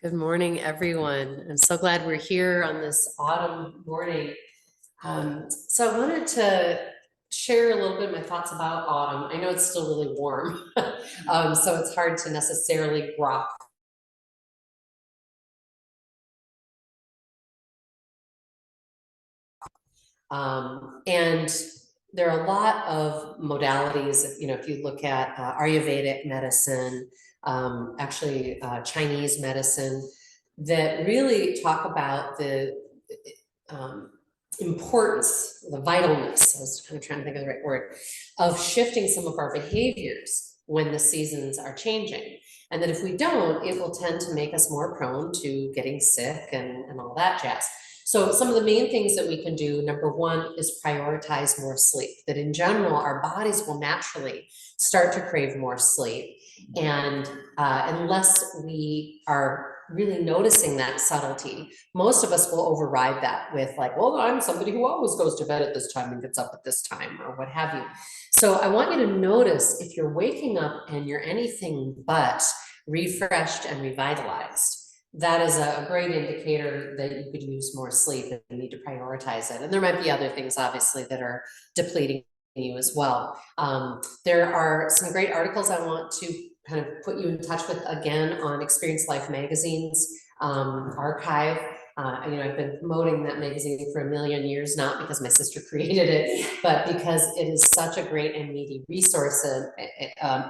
Good morning, everyone. I'm so glad we're here on this autumn morning. So I wanted to share a little bit of my thoughts about autumn. I know it's still really warm, so it's hard to necessarily grok. And there are a lot of modalities, if you look at Ayurvedic medicine, Chinese medicine, that really talk about the um, importance, the vitalness, I was kind of trying to think of the right word, of shifting some of our behaviors when the seasons are changing. And that if we don't, it will tend to make us more prone to getting sick and all that jazz. So some of the main things that we can do, number one, is prioritize more sleep. That in general, our bodies will naturally start to crave more sleep. And unless we are really noticing that subtlety, most of us will override that with like, well, I'm somebody who always goes to bed at this time and gets up at this time or what have you. So I want you to notice if you're waking up and you're anything but refreshed and revitalized. That is a great indicator that you could use more sleep and you need to prioritize it. And there might be other things, obviously, that are depleting you as well. There are some great articles I want to kind of put you in touch with again on Experience Life Magazine's archive. I've been promoting that magazine for a million years, not because my sister created it, but because it is such a great and meaty resource,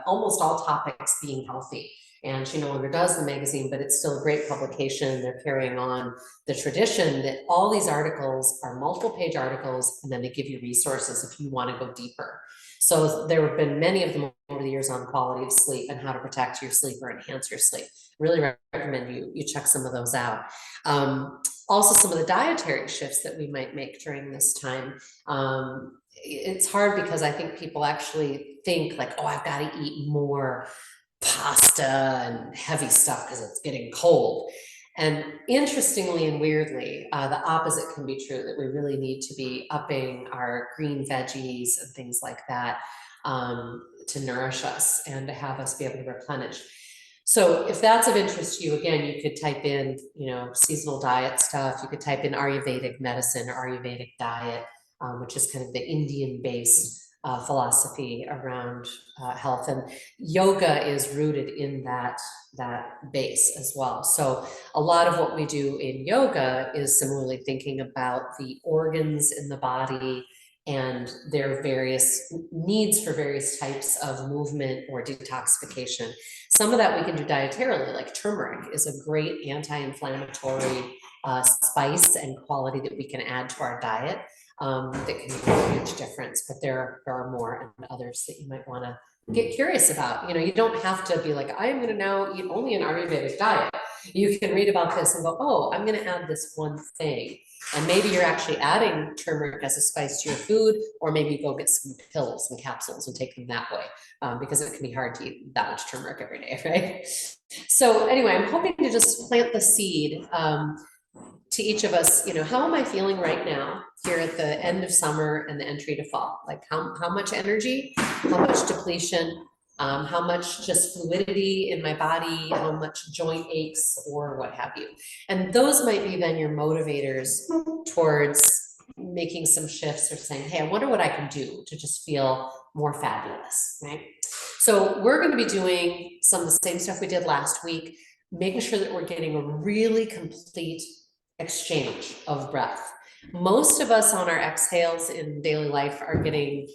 almost all topics being healthy. And she no longer does the magazine, but it's still a great publication. They're carrying on the tradition that all these articles are multiple page articles, and then they give you resources if you want to go deeper. So there have been many of them over the years on quality of sleep and how to protect your sleep or enhance your sleep. Really recommend you check some of those out. Also, some of the dietary shifts that we might make during this time. It's hard because I think people actually think like, oh, I've got to eat more pasta and heavy stuff because it's getting cold. And interestingly and weirdly, the opposite can be true, that we really need to be upping our green veggies and things like that to nourish us and to have us be able to replenish. So if that's of interest to you, again, you could type in, seasonal diet stuff. You could type in Ayurvedic medicine or Ayurvedic diet, which is kind of the Indian-based philosophy around health, and yoga is rooted in that base as well. So a lot of what we do in yoga is similarly thinking about the organs in the body and their various needs for various types of movement or detoxification. Some of that we can do dietarily, like turmeric is a great anti-inflammatory spice and quality that we can add to our diet. That can make a huge difference, but there are more and others that you might want to get curious about. You don't have to be like, I am going to now eat only an Ayurvedic diet. You can read about this and go, oh, I'm going to add this one thing. And maybe you're actually adding turmeric as a spice to your food, or maybe go get some pills and capsules and take them that way, because it can be hard to eat that much turmeric every day, right? So anyway, I'm hoping to just plant the seed to each of us, how am I feeling right now here at the end of summer and the entry to fall? Like how much energy, how much depletion, how much just fluidity in my body, how much joint aches or what have you. And those might be then your motivators towards making some shifts or saying, hey, I wonder what I can do to just feel more fabulous, right? So we're going to be doing some of the same stuff we did last week, making sure that we're getting a really complete exchange of breath. Most of us on our exhales in daily life are getting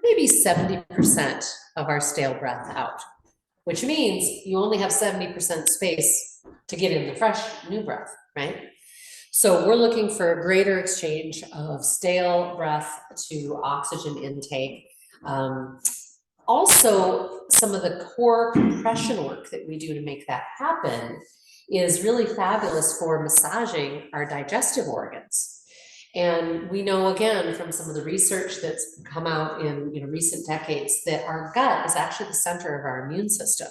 maybe 70% of our stale breath out, which means you only have 70% space to get in the fresh new breath, right? So we're looking for a greater exchange of stale breath to oxygen intake. Also, some of the core compression work that we do to make that happen is really fabulous for massaging our digestive organs. And we know, again, from some of the research that's come out in recent decades, that our gut is actually the center of our immune system.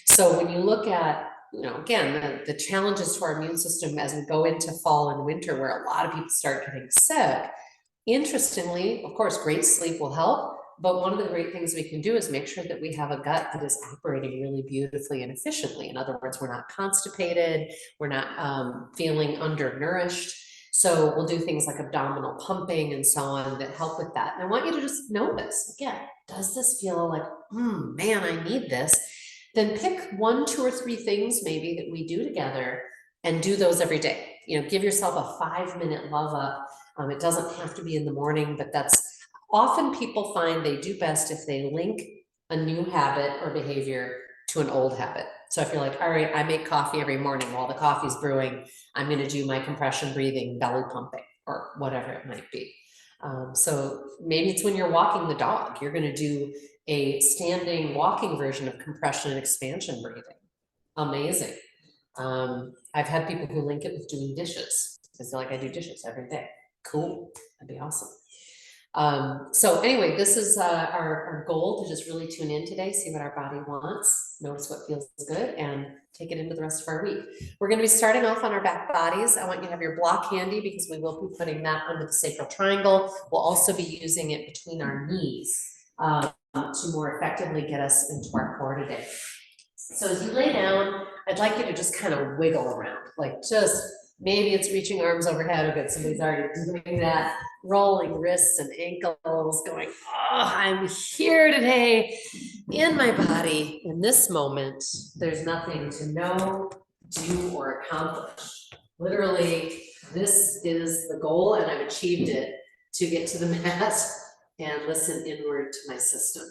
So when you look at, again, the challenges to our immune system as we go into fall and winter, where a lot of people start getting sick, interestingly, of course, great sleep will help, but one of the great things we can do is make sure that we have a gut that is operating really beautifully and efficiently. In other words, we're not constipated, we're not feeling undernourished. So we'll do things like abdominal pumping and so on that help with that. And I want you to just notice, again, does this feel like, man, I need this? Then pick 1, 2, or 3 things maybe that we do together and do those every day. You know, give yourself a 5-minute love up. It doesn't have to be in the morning, but that's often people find they do best if they link a new habit or behavior to an old habit. So if you're like, all right, I make coffee every morning while the coffee's brewing, I'm going to do my compression breathing, belly pumping, or whatever it might be. So maybe it's when you're walking the dog, you're going to do a standing walking version of compression and expansion breathing. Amazing. I've had people who link it with doing dishes. Because they're like, I do dishes every day. Cool, that'd be awesome. So anyway, this is our goal, to just really tune in today, see what our body wants, notice what feels good, and take it into the rest of our week. We're going to be starting off on our back bodies. I want you to have your block handy because we will be putting that under the sacral triangle. We'll also be using it between our knees to more effectively get us into our core today. So as you lay down, I'd like you to just kind of wiggle around, like just maybe it's reaching arms overhead. Okay, somebody's already doing that. Rolling wrists and ankles, going, oh, I'm here today in my body. In this moment, there's nothing to know, do, or accomplish. Literally, this is the goal, and I've achieved it, to get to the mat and listen inward to my system.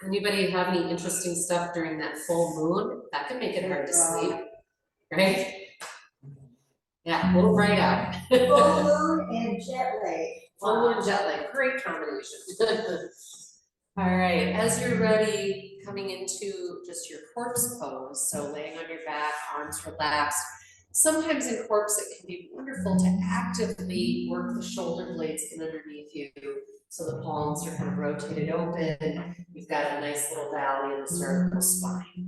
Anybody have any interesting stuff during that full moon? That could make it hard to sleep, right? Yeah, we'll write out. Full moon and jet lag. Full moon and jet lag, great combination. All right, as you're ready, coming into just your corpse pose, so laying on your back, arms relaxed. Sometimes in corpse, it can be wonderful to actively work the shoulder blades in underneath you, so the palms are kind of rotated open. You've got a nice little valley in the cervical spine.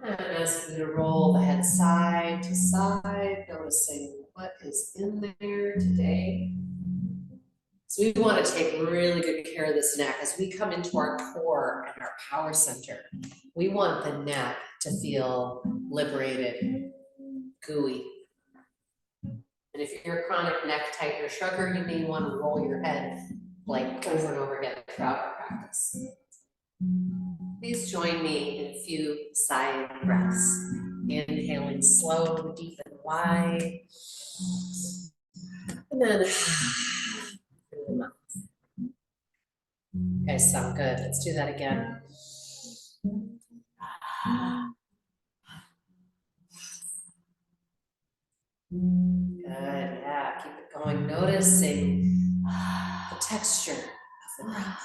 And ask you to roll the head side to side, noticing what is in there today. So we want to take really good care of this neck as we come into our core and our power center. We want the neck to feel liberated, gooey. And if you're a chronic neck tightener shrugger, you may want to roll your head like over and over again throughout our practice. Please join me in a few side breaths. Inhaling slow, deep, and wide. And then through the mouth. Okay, sound good. Let's do that again. Good, yeah, keep it going. Noticing the texture of the breath.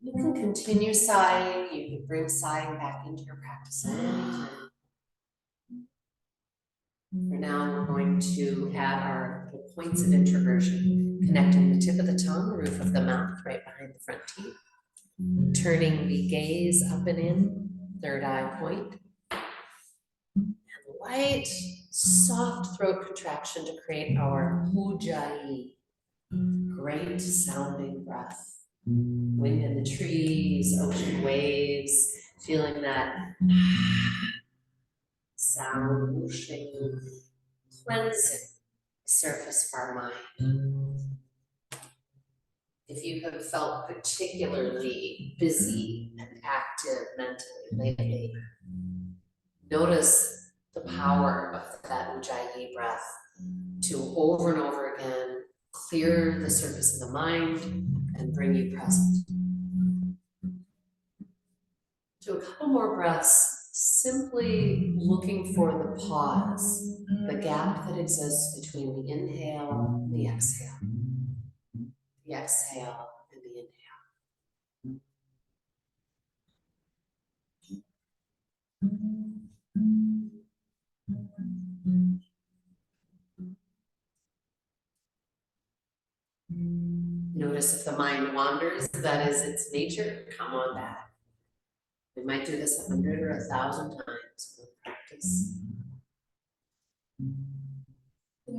You can continue sighing, you can bring sighing back into your practice at any time. For now, we're going to add our little points of introversion, connecting the tip of the tongue, the roof of the mouth, right behind the front teeth. Turning the gaze up and in, third eye point. And light, soft throat contraction to create our Ujjayi, great sounding breath. Wind in the trees, ocean waves, feeling that sound whooshing, cleansing the surface of our mind. If you have felt particularly busy and active mentally lately, notice the power of that Ujjayi breath to over and over again clear the surface of the mind and bring you present. Do a couple more breaths, simply looking for the pause, the gap that exists between the inhale and the exhale. The exhale and the inhale. Notice if the mind wanders, that is its nature, come on back. We might do this 100 or 1,000 times with practice.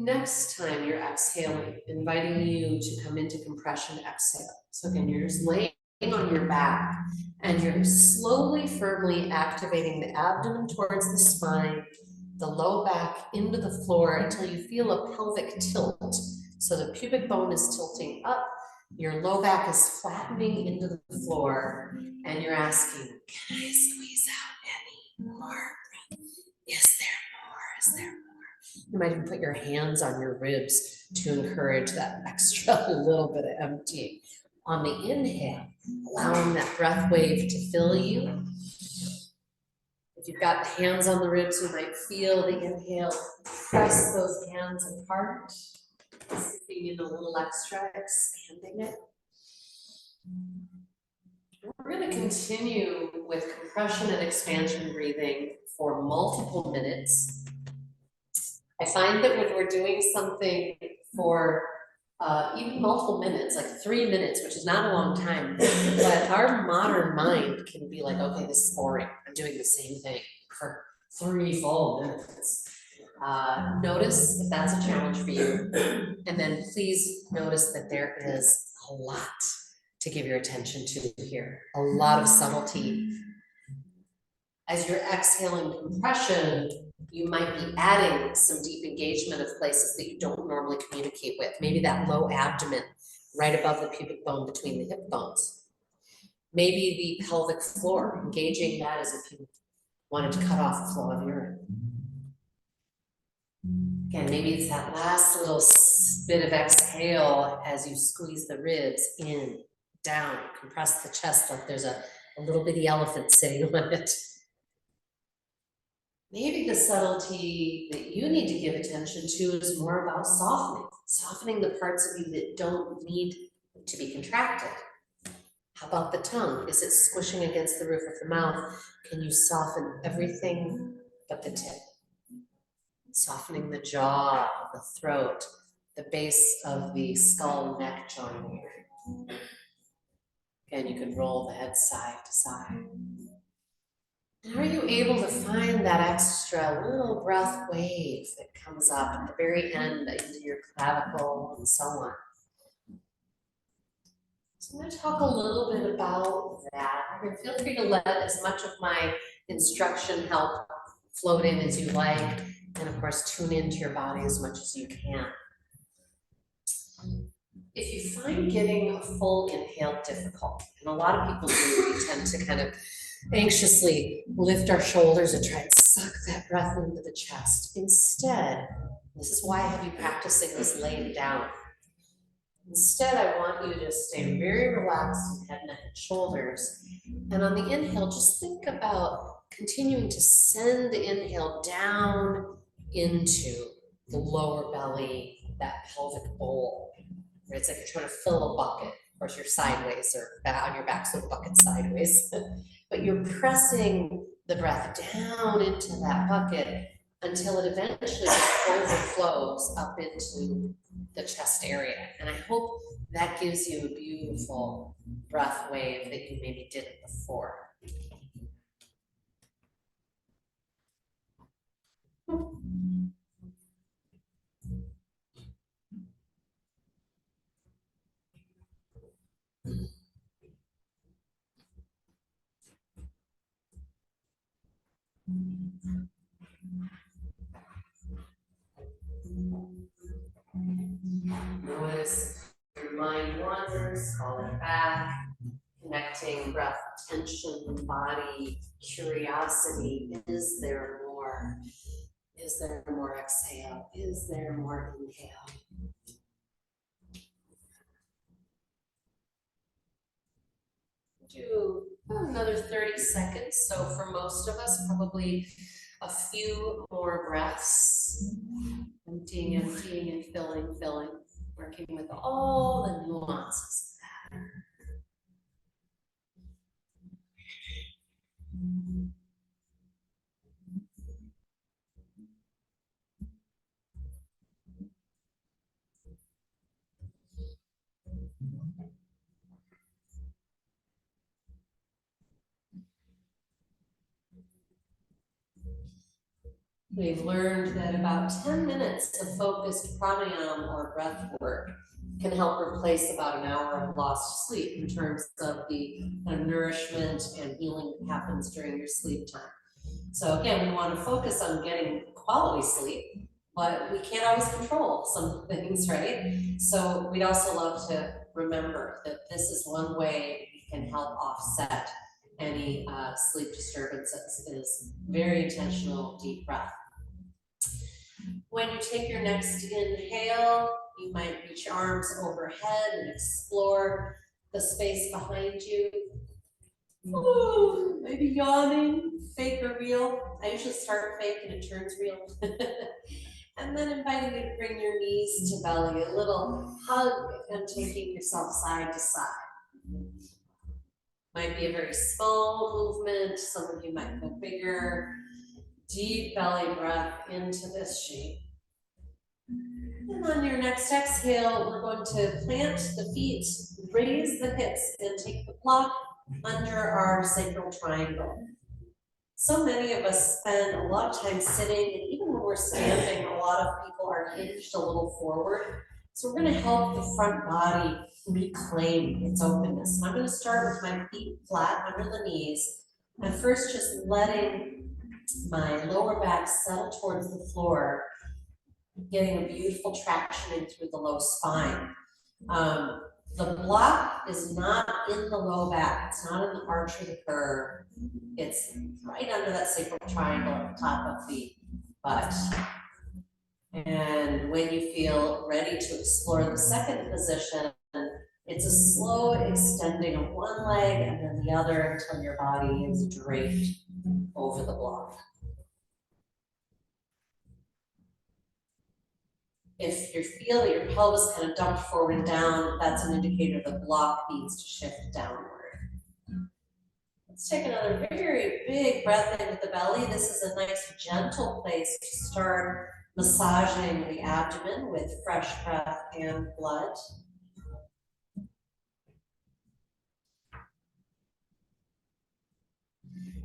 next time you're exhaling, inviting you to come into compression exhale. So again, you're just laying on your back and you're slowly, firmly activating the abdomen towards the spine, the low back into the floor until you feel a pelvic tilt. So the pubic bone is tilting up, your low back is flattening into the floor, and you're asking, can I squeeze out any more breath? Is there more? Is there more? You might even put your hands on your ribs to encourage that extra little bit of emptying. On the inhale, allowing that breath wave to fill you. If you've got the hands on the ribs, you might feel the inhale, press those hands apart, sipping in a little extra, expanding it. We're going to continue with compression and expansion breathing for multiple minutes. I find that when we're doing something for even multiple minutes, like 3 minutes, which is not a long time, but our modern mind can be like, okay, this is boring. I'm doing the same thing for 3 full minutes. Notice if that's a challenge for you. And then please notice that there is a lot to give your attention to here, a lot of subtlety. As you're exhaling compression, you might be adding some deep engagement of places that you don't normally communicate with. Maybe that low abdomen right above the pubic bone between the hip bones. Maybe the pelvic floor, engaging that as if you wanted to cut off the flow of urine. Again, maybe it's that last little bit of exhale as you squeeze the ribs in, down, compress the chest like there's a little bitty elephant sitting on it. Maybe the subtlety that you need to give attention to is more about softening the parts of you that don't need to be contracted. How about the tongue? Is it squishing against the roof of the mouth? Can you soften everything but the tip? Softening the jaw, the throat, the base of the skull neck joint here. Again, you can roll the head side to side. And are you able to find that extra little breath wave that comes up at the very end into your clavicle and so on? So I'm going to talk a little bit about that. And feel free to let as much of my instruction help float in as you like. And of course, tune into your body as much as you can. If you find getting a full inhale difficult, and a lot of people do, we tend to kind of anxiously lift our shoulders and try and suck that breath into the chest. Instead, this is why I have you practicing this laying down. Instead, I want you to stay very relaxed in head, neck, and shoulders. And on the inhale, just think about continuing to send the inhale down into the lower belly, that pelvic bowl. Right? It's like you're trying to fill a bucket. Of course, you're sideways or on your back, so the bucket's sideways. But you're pressing the breath down into that bucket until it eventually overflows up into the chest area. And I hope that gives you a beautiful breath wave that you maybe didn't before. Notice your mind wanders, call it back, connecting breath, tension, body, curiosity. Is there more? Is there more exhale? Is there more inhale? Do another 30 seconds. So for most of us, probably a few more breaths. Emptying, emptying, and filling, filling. Working with all the nuances of that. We've learned that about 10 minutes of focused pranayama or breath work can help replace about an hour of lost sleep in terms of the kind of nourishment and healing that happens during your sleep time. So again, we want to focus on getting quality sleep, but we can't always control some things, right? So we'd also love to remember that this is one way we can help offset any sleep disturbances, is very intentional deep breath. When you take your next inhale, you might reach your arms overhead and explore the space behind you. Ooh, maybe yawning, fake or real. I usually start fake and it turns real. And then inviting you to bring your knees to belly, a little hug and taking yourself side to side. Might be a very small movement, some of you might go bigger. Deep belly breath into this shape. And on your next exhale, we're going to plant the feet, raise the hips, and take the block under our sacral triangle. So many of us spend a lot of time sitting, and even when we're standing, a lot of people are hinged a little forward. So we're going to help the front body reclaim its openness. And I'm going to start with my feet flat under the knees, and first just letting my lower back settle towards the floor, getting a beautiful traction in through the low spine. The block is not in the low back, it's not in the arch or the curve. It's right under that sacral triangle at the top of the butt. And when you feel ready to explore the second position, it's a slow extending of one leg and then the other until your body is draped over the block. If you feel that your pelvis kind of dumped forward and down, that's an indicator the block needs to shift downward. Let's take another very big breath into the belly. This is a nice gentle place to start massaging the abdomen with fresh breath and blood.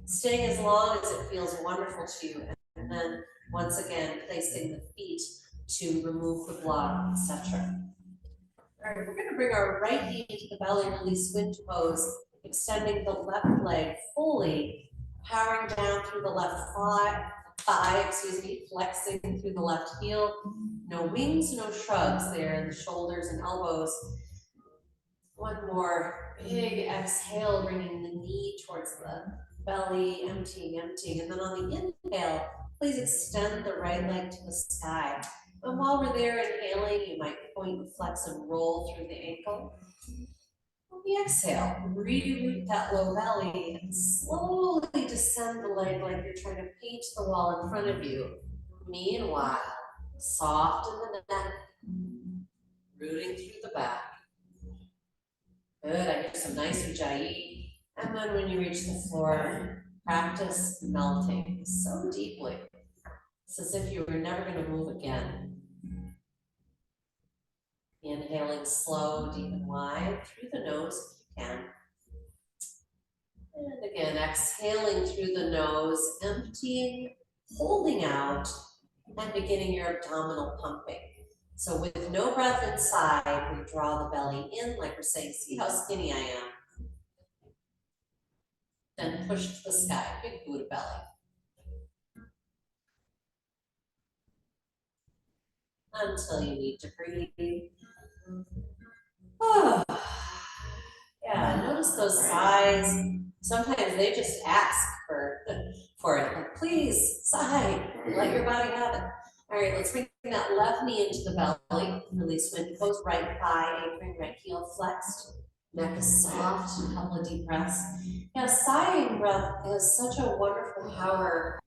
Staying as long as it feels wonderful to you, and then once again placing the feet to remove the block, etc. All right, we're going to bring our right knee to the belly, release wind pose, extending the left leg fully, powering down through the left thigh, flexing through the left heel. No wings, no shrugs there in the shoulders and elbows. One more big exhale, bringing the knee towards the belly, emptying. And then on the inhale, please extend the right leg to the sky. And while we're there inhaling, you might point, flex, and roll through the ankle. On the exhale, reroute that low belly and slowly descend the leg like you're trying to paint the wall in front of you. Meanwhile, soft in the neck, rooting through the back. Good, I hear some nice ujjayi. And then when you reach the floor, practice melting so deeply. It's as if you were never going to move again. Inhaling slow, deep and wide through the nose if you can. And again, exhaling through the nose, emptying, holding out, and beginning your abdominal pumping. So with no breath inside, we draw the belly in like we're saying, see how skinny I am. Then push to the sky, big Buddha belly. Until you need to breathe. Oh. Yeah, notice those sighs. Sometimes they just ask for it. Like, please, sigh, let your body have it. All right, let's bring that left knee into the belly. Release wind pose, right thigh anchoring, right heel flexed. Neck is soft, a couple of deep breaths. Yeah, sighing breath has such a wonderful power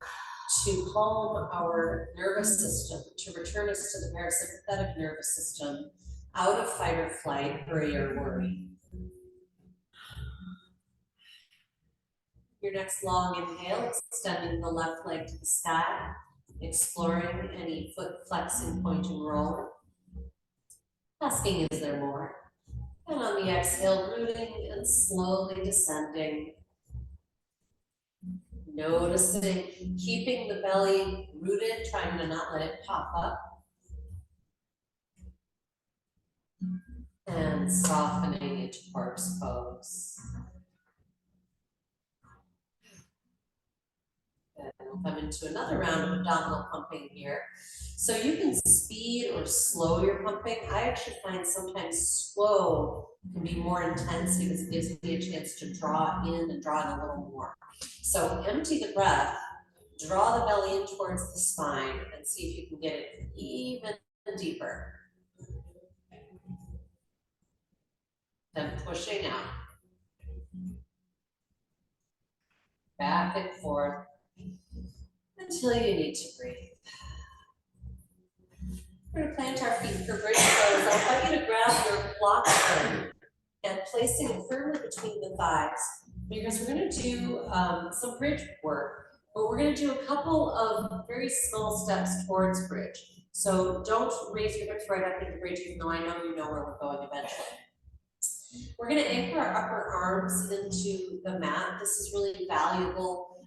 to calm our nervous system, to return us to the parasympathetic nervous system, out of fight or flight, hurry or worry. Your next long inhale, extending the left leg to the sky, exploring any foot flexing, point and roll. Asking, is there more? And on the exhale, rooting and slowly descending. Noticing, keeping the belly rooted, trying to not let it pop up. And softening into corpse pose. And we'll come into another round of abdominal pumping here. So you can speed or slow your pumping. I actually find sometimes slow can be more intense because it gives me a chance to draw in and draw in a little more. So empty the breath, draw the belly in towards the spine, and see if you can get it even deeper. Then pushing out. Back and forth until you need to breathe. We're going to plant our feet for bridge pose. I want you to grab your block foot and placing it firmly between the thighs, because we're going to do some bridge work, but we're going to do a couple of very small steps towards bridge. So don't raise your hips right up into bridge, even though I know you know where we're going eventually. We're going to anchor our upper arms into the mat. This is really valuable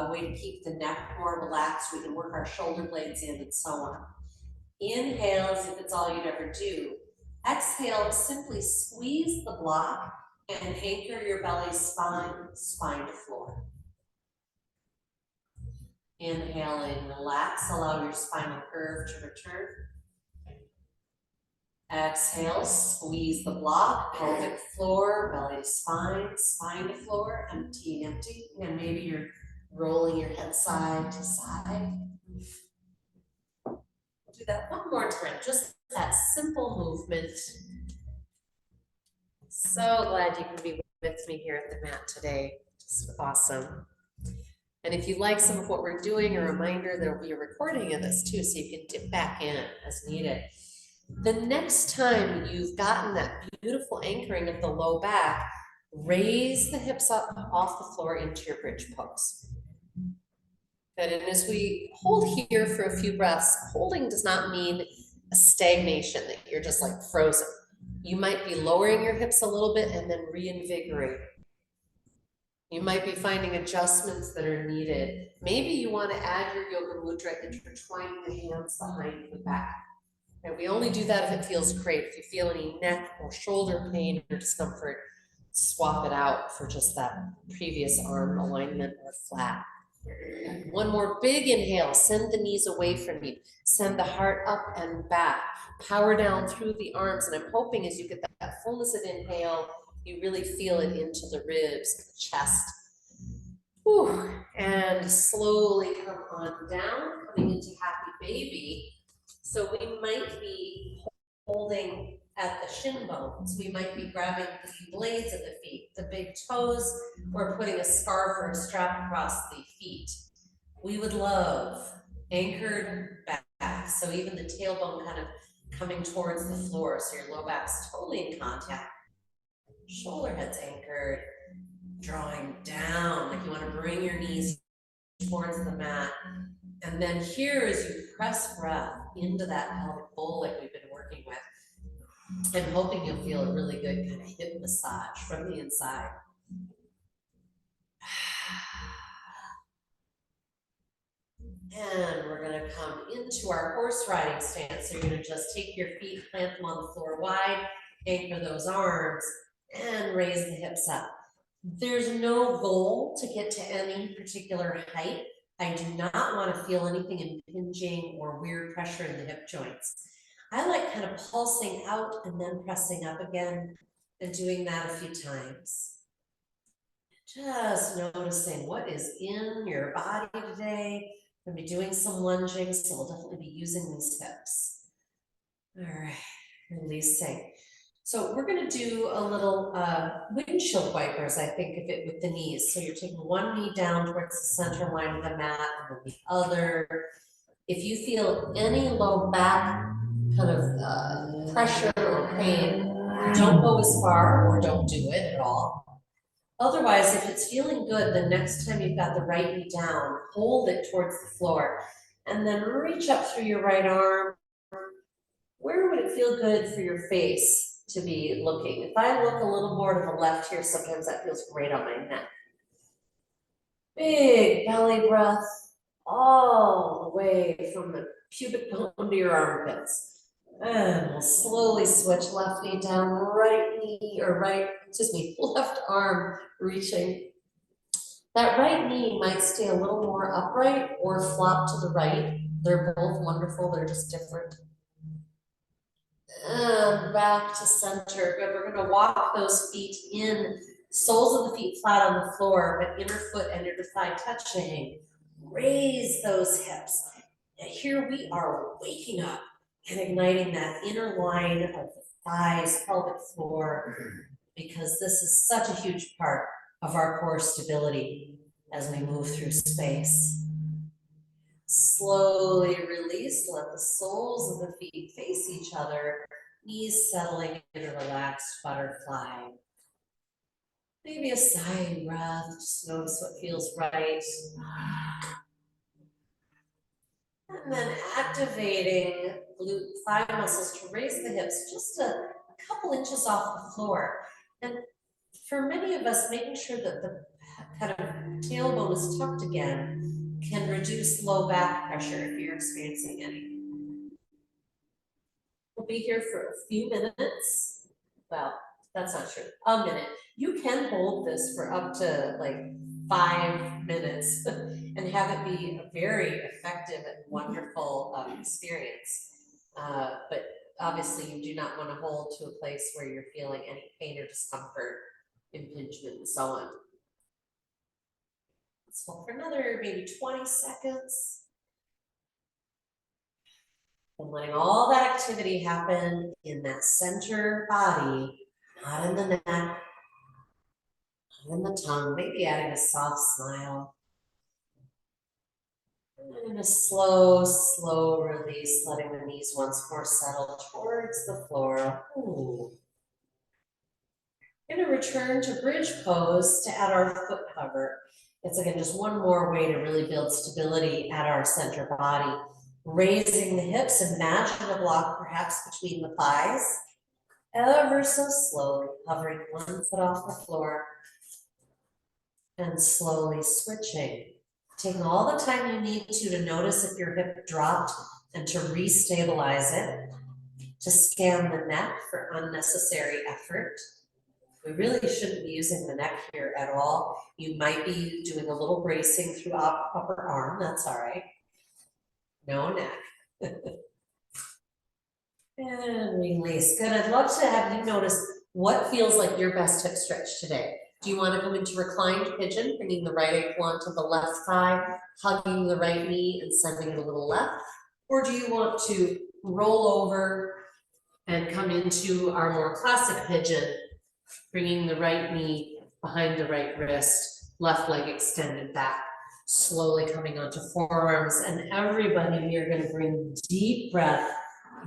way to keep the neck more relaxed. We can work our shoulder blades in and so on. Inhale as if it's all you'd ever do. Exhale, simply squeeze the block and anchor your belly spine to floor. Inhaling, relax, allow your spinal curve to return. Exhale, squeeze the block, pelvic floor, belly to spine to floor, empty, empty. And maybe you're rolling your head side to side. Do that one more time, just that simple movement. So glad you can be with me here at the mat today. Just awesome. And if you like some of what we're doing, a reminder, there will be a recording of this too, so you can dip back in as needed. The next time you've gotten that beautiful anchoring of the low back, raise the hips up off the floor into your bridge pose. Good, and as we hold here for a few breaths, holding does not mean a stagnation, that you're just like frozen. You might be lowering your hips a little bit and then reinvigorating. You might be finding adjustments that are needed. Maybe you want to add your yoga mudra, intertwining the hands behind the back. And we only do that if it feels great. If you feel any neck or shoulder pain or discomfort, swap it out for just that previous arm alignment or flat. One more big inhale, send the knees away from you. Send the heart up and back. Power down through the arms. And I'm hoping as you get that fullness of inhale, you really feel it into the ribs, the chest. Whew. And slowly come on down, coming into happy baby. So we might be holding at the shin bones. We might be grabbing the blades of the feet, the big toes, or putting a scarf or a strap across the feet. We would love anchored back. So even the tailbone kind of coming towards the floor. So your low back's totally in contact. Shoulder head's anchored, drawing down, like you want to bring your knees towards the mat. And then here, as you press breath into that pelvic bowl like we've been working with, I'm hoping you'll feel a really good kind of hip massage from the inside. And we're going to come into our horse riding stance. So you're going to just take your feet, plant them on the floor wide, anchor those arms, and raise the hips up. There's no goal to get to any particular height. I do not want to feel anything impinging or weird pressure in the hip joints. I like kind of pulsing out and then pressing up again and doing that a few times. Just noticing what is in your body today. We'll be doing some lunging, so we'll definitely be using these hips. All right, releasing. So we're going to do a little windshield wipers, I think, of it with the knees. So you're taking one knee down towards the center line of the mat, and then the other. If you feel any low back kind of pressure or pain, don't go as far or don't do it at all. Otherwise, if it's feeling good, the next time you've got the right knee down, hold it towards the floor, and then reach up through your right arm. Where would it feel good for your face to be looking? If I look a little more to the left here, sometimes that feels great on my neck. Big belly breath all the way from the pubic bone to your armpits. And we'll slowly switch left knee down, right knee, or left arm reaching. That right knee might stay a little more upright or flop to the right. They're both wonderful, they're just different. And back to center. Good, we're gonna walk those feet in, soles of the feet flat on the floor, but inner foot and inner thigh touching. Raise those hips. And here we are waking up and igniting that inner line of the thighs, pelvic floor, because this is such a huge part of our core stability as we move through space. Slowly release, let the soles of the feet face each other, knees settling in a relaxed butterfly. Maybe a sighing breath, just notice what feels right. And then activating glute thigh muscles to raise the hips just a couple inches off the floor. And for many of us, making sure that the kind of tailbone is tucked again can reduce low back pressure if you're experiencing any. We'll be here for a few minutes. Well, that's not true, a minute. You can hold this for up to like 5 minutes and have it be a very effective and wonderful experience. But obviously you do not want to hold to a place where you're feeling any pain or discomfort, impingement, and so on. Let's hold for another maybe 20 seconds. And letting all that activity happen in that center body, not in the neck, not in the tongue, maybe adding a soft smile. And a slow, slow release, letting the knees once more settle towards the floor. Ooh. We're going to return to bridge pose to add our foot cover. It's again just one more way to really build stability at our center body. Raising the hips, imagine a block perhaps between the thighs. Ever so slowly, hovering one foot off the floor. And slowly switching. Taking all the time you need to notice if your hip dropped and to restabilize it. To scan the neck for unnecessary effort. We really shouldn't be using the neck here at all. You might be doing a little bracing through upper arm, that's all right. No neck. And release. Good, I'd love to have you notice what feels like your best hip stretch today. Do you want to go into reclined pigeon, bringing the right ankle onto the left thigh, hugging the right knee and sending it a little left? Or do you want to roll over and come into our more classic pigeon, bringing the right knee behind the right wrist, left leg extended back, slowly coming onto forearms. And everybody, we are going to bring deep breath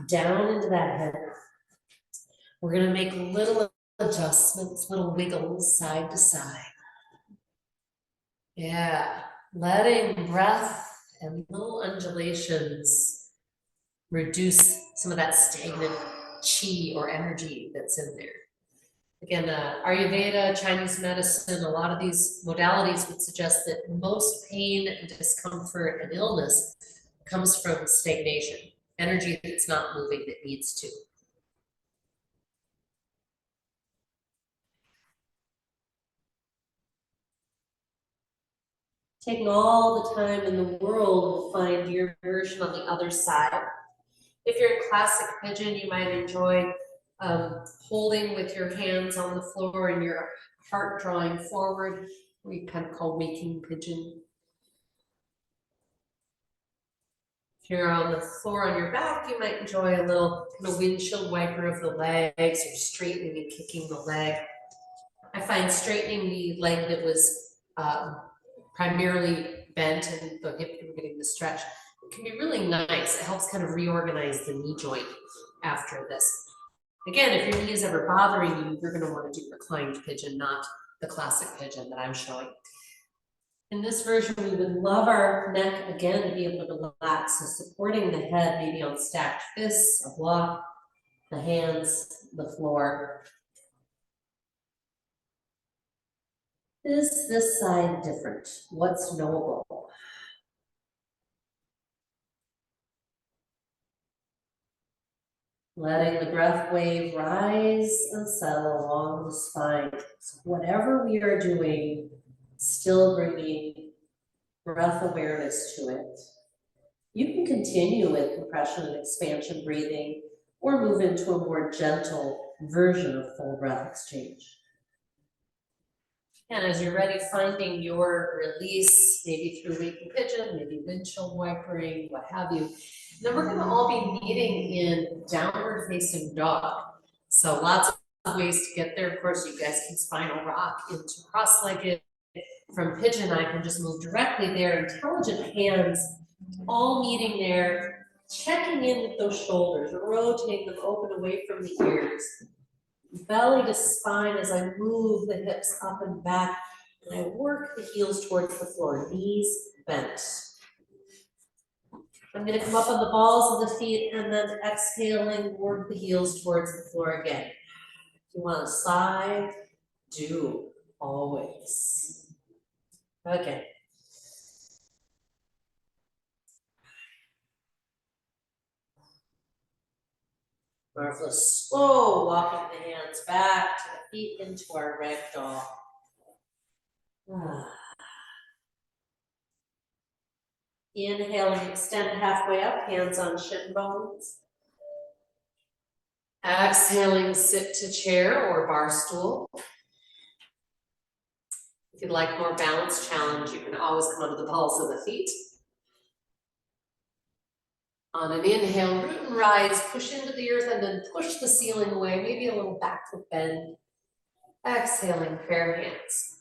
down into that head. We're going to make little adjustments, little wiggles side to side. Yeah, letting breath and little undulations reduce some of that stagnant chi or energy that's in there. Again, Ayurveda, Chinese medicine, a lot of these modalities would suggest that most pain and discomfort and illness comes from stagnation, energy that's not moving that needs to. Taking all the time in the world, we'll find your version on the other side. If you're in classic pigeon, you might enjoy holding with your hands on the floor and your heart drawing forward. We kind of call waking pigeon. If you're on the floor on your back, you might enjoy a little kind of windshield wiper of the legs or straightening and kicking the leg. I find straightening the leg that was primarily bent and the hip and getting the stretch, it can be really nice. It helps kind of reorganize the knee joint after this. Again, if your knee is ever bothering you, you're going to want to do reclined pigeon, not the classic pigeon that I'm showing. In this version, we would love our neck again to be able to relax, so supporting the head maybe on stacked fists, a block, the hands, the floor. Is this side different? What's knowable? Letting the breath wave rise and settle along the spine. So whatever we are doing, still bringing breath awareness to it. You can continue with compression and expansion breathing or move into a more gentle version of full breath exchange. And as you're ready, finding your release, maybe through waking pigeon, maybe windshield wipering, what have you. Then we're gonna all be meeting in downward facing dog. So lots of ways to get there. Of course, you guys can spinal rock into cross-legged. From pigeon, I can just move directly there. Intelligent hands, all meeting there, checking in with those shoulders, rotating them open away from the ears. Belly to spine as I move the hips up and back, and I work the heels towards the floor, knees bent. I'm gonna come up on the balls of the feet and then exhaling, work the heels towards the floor again. If you want to sigh, do, always. Okay. Marvelous. Slow walking the hands back to the feet into our ragdoll. Inhaling, extend halfway up, hands on shin bones. Exhaling, sit to chair or bar stool. If you'd like more balance challenge, you can always come onto the balls of the feet. On an inhale, root and rise, push into the earth and then push the ceiling away, maybe a little back foot bend. Exhaling, prayer hands.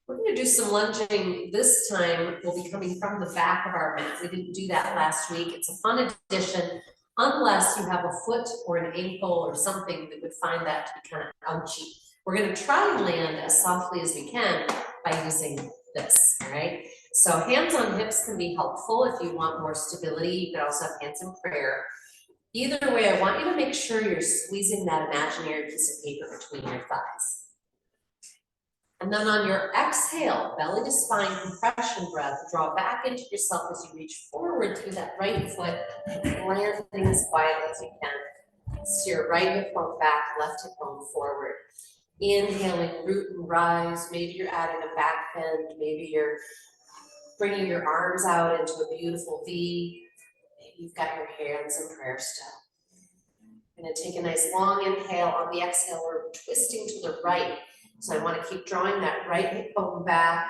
We're going to do some lunging. This time we'll be coming from the back of our mat. We didn't do that last week. It's a fun addition, unless you have a foot or an ankle or something that would find that to be kind of ouchy. We're going to try and land as softly as we can by using this, all right? So hands on hips can be helpful if you want more stability. You can also have hands in prayer. Either way, I want you to make sure you're squeezing that imaginary piece of paper between your thighs. And then on your exhale, belly to spine compression breath, draw back into yourself as you reach forward through that right foot, landing as quietly as you can. So your right hip bone back, left hip bone forward. Inhaling, root and rise. Maybe you're adding a back bend. Maybe you're bringing your arms out into a beautiful V. Maybe you've got your hands in prayer still. I'm going to take a nice long inhale. On the exhale, we're twisting to the right. So I want to keep drawing that right hip bone back,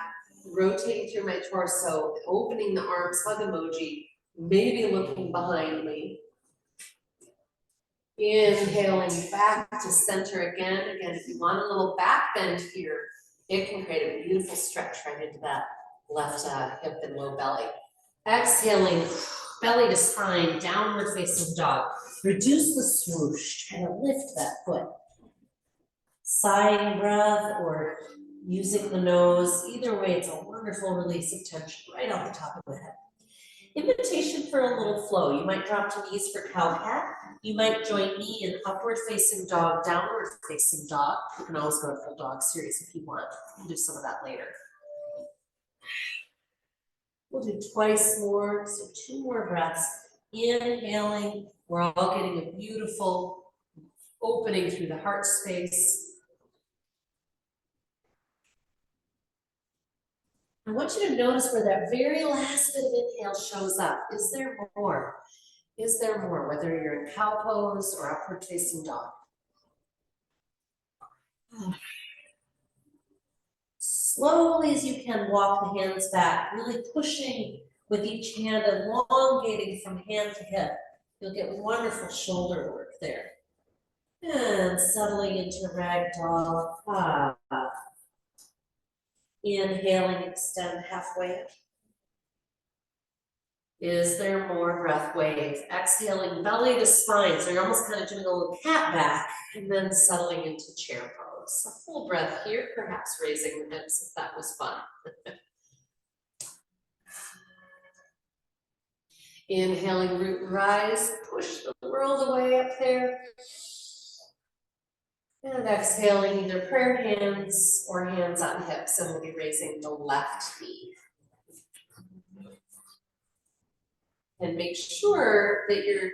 rotating through my torso, opening the arms, hug emoji, maybe looking behind me. Inhaling back to center again. Again, if you want a little back bend here, it can create a beautiful stretch right into that left hip and low belly. Exhaling, belly to spine, downward facing dog. Reduce the swoosh, try to lift that foot. Sighing breath or using the nose. Either way, it's a wonderful release of tension right off the top of the head. Invitation for a little flow. You might drop to knees for cow cat. You might join me in upward facing dog, downward facing dog. You can always go to full dog series if you want. We'll do some of that later. We'll do twice more, so 2 more breaths. Inhaling, we're all getting a beautiful opening through the heart space. I want you to notice where that very last bit of inhale shows up. Is there more? Is there more, whether you're in cow pose or upward facing dog? Slowly as you can, walk the hands back, really pushing with each hand, elongating from hand to hip. You'll get wonderful shoulder work there. And settling into ragdoll. Inhaling, extend halfway up. Is there more breath wave? Exhaling, belly to spine. So you're almost kind of doing a little cat back and then settling into chair pose. A full breath here, perhaps raising the hips if that was fun. Inhaling, root and rise. Push the world away up there. And exhaling either prayer hands or hands on hips, and we'll be raising the left knee. And make sure that you're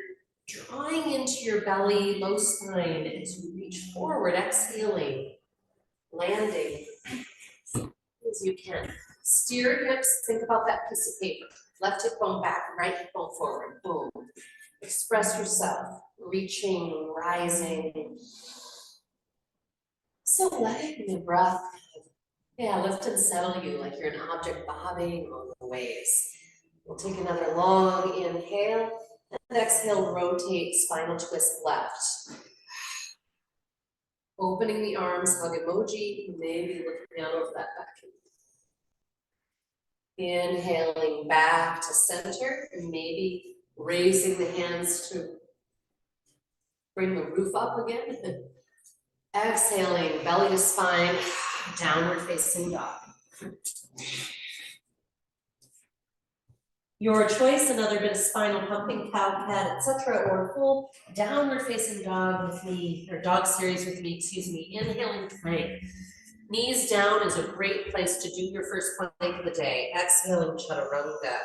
drawing into your belly, low spine, as you reach forward, exhaling, landing as you can. Steer your hips, think about that piece of paper. Left hip bone back, right hip bone forward, boom. Express yourself, reaching, rising. So letting the breath, lift and settle you like you're an object bobbing on the waves. We'll take another long inhale, and exhale, rotate, spinal twist left. Opening the arms, hug emoji, maybe looking out over that back. Inhaling back to center, and maybe raising the hands to bring the roof up again. Exhaling, belly to spine, downward facing dog. Your choice, another bit of spinal pumping, cow, cat, etc., or full downward facing dog with me, or dog series with me, excuse me. Inhaling plank. Knees down is a great place to do your first plank of the day. Exhaling, chaturanga.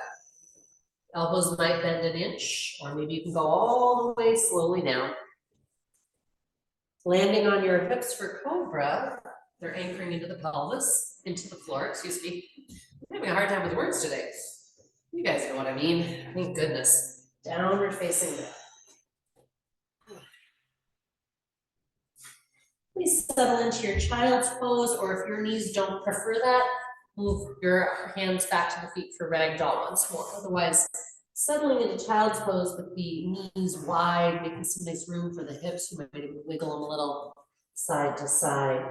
Elbows might bend an inch, or maybe you can go all the way slowly down. Landing on your hips for cobra. They're anchoring into the pelvis, into the floor, excuse me. I'm having a hard time with words today. You guys know what I mean. Thank goodness. Downward facing dog. Please settle into your child's pose, or if your knees don't prefer that, move your hands back to the feet for ragdoll once more. Otherwise, settling into child's pose with the knees wide, making some nice room for the hips. You might even wiggle them a little side to side.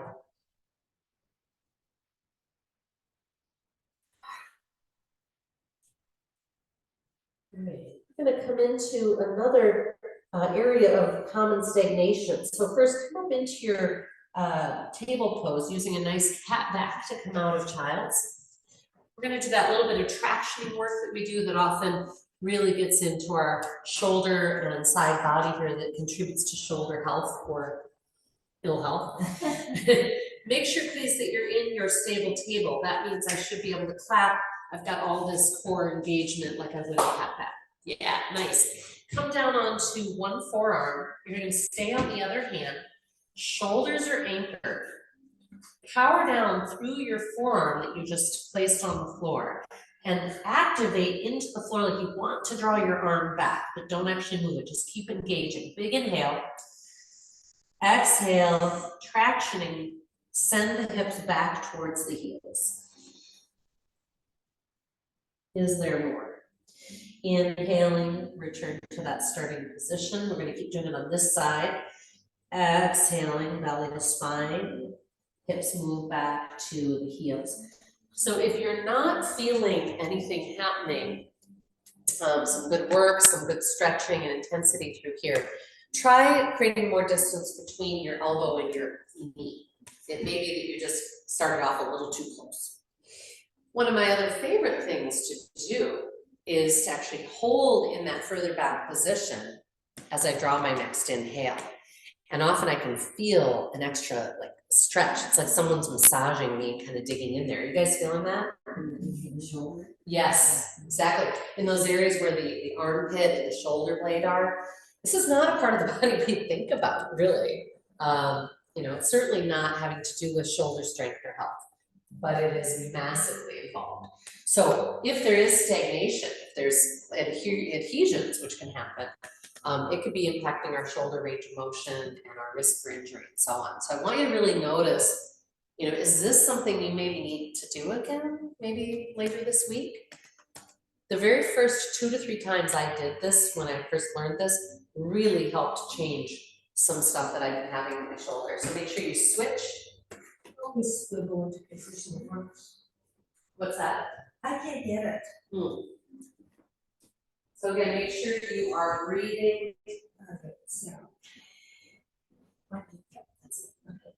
Right. I'm going to come into another area of common stagnation. So first, come up into your table pose using a nice cat back to come out of child's. We're going to do that little bit of tractioning work that we do that often really gets into our shoulder and side body here that contributes to shoulder health or ill health. Make sure, please, that you're in your stable table. That means I should be able to clap. I've got all this core engagement like I would a cat back. Yeah, nice. Come down onto one forearm. You're going to stay on the other hand. Shoulders are anchored. Power down through your forearm that you just placed on the floor and activate into the floor like you want to draw your arm back, but don't actually move it. Just keep engaging. Big inhale. Exhale, tractioning. Send the hips back towards the heels. Is there more? Inhaling, return to that starting position. We're going to keep doing it on this side. Exhaling, belly to spine. Hips move back to the heels. So if you're not feeling anything happening, some good work, some good stretching and intensity through here, try creating more distance between your elbow and your knee. It may be that you just started off a little too close. One of my other favorite things to do is to actually hold in that further back position as I draw my next inhale. And often I can feel an extra like stretch. It's like someone's massaging me and kind of digging in there. Are you guys feeling that? In the shoulder? Yes, exactly. In those areas where the armpit and the shoulder blade are. This is not a part of the body we think about, really. It's certainly not having to do with shoulder strength or health, but it is massively involved. So if there is stagnation, if there's adhesions, which can happen, it could be impacting our shoulder range of motion and our risk for injury and so on. So I want you to really notice, is this something you maybe need to do again, maybe later this week? The very first 2 to 3 times I did this, when I first learned this, really helped change some stuff that I've been having in my shoulder. So make sure you switch. What's that? I can't get it. So again, make sure you are breathing. Okay, so. That's it. Okay.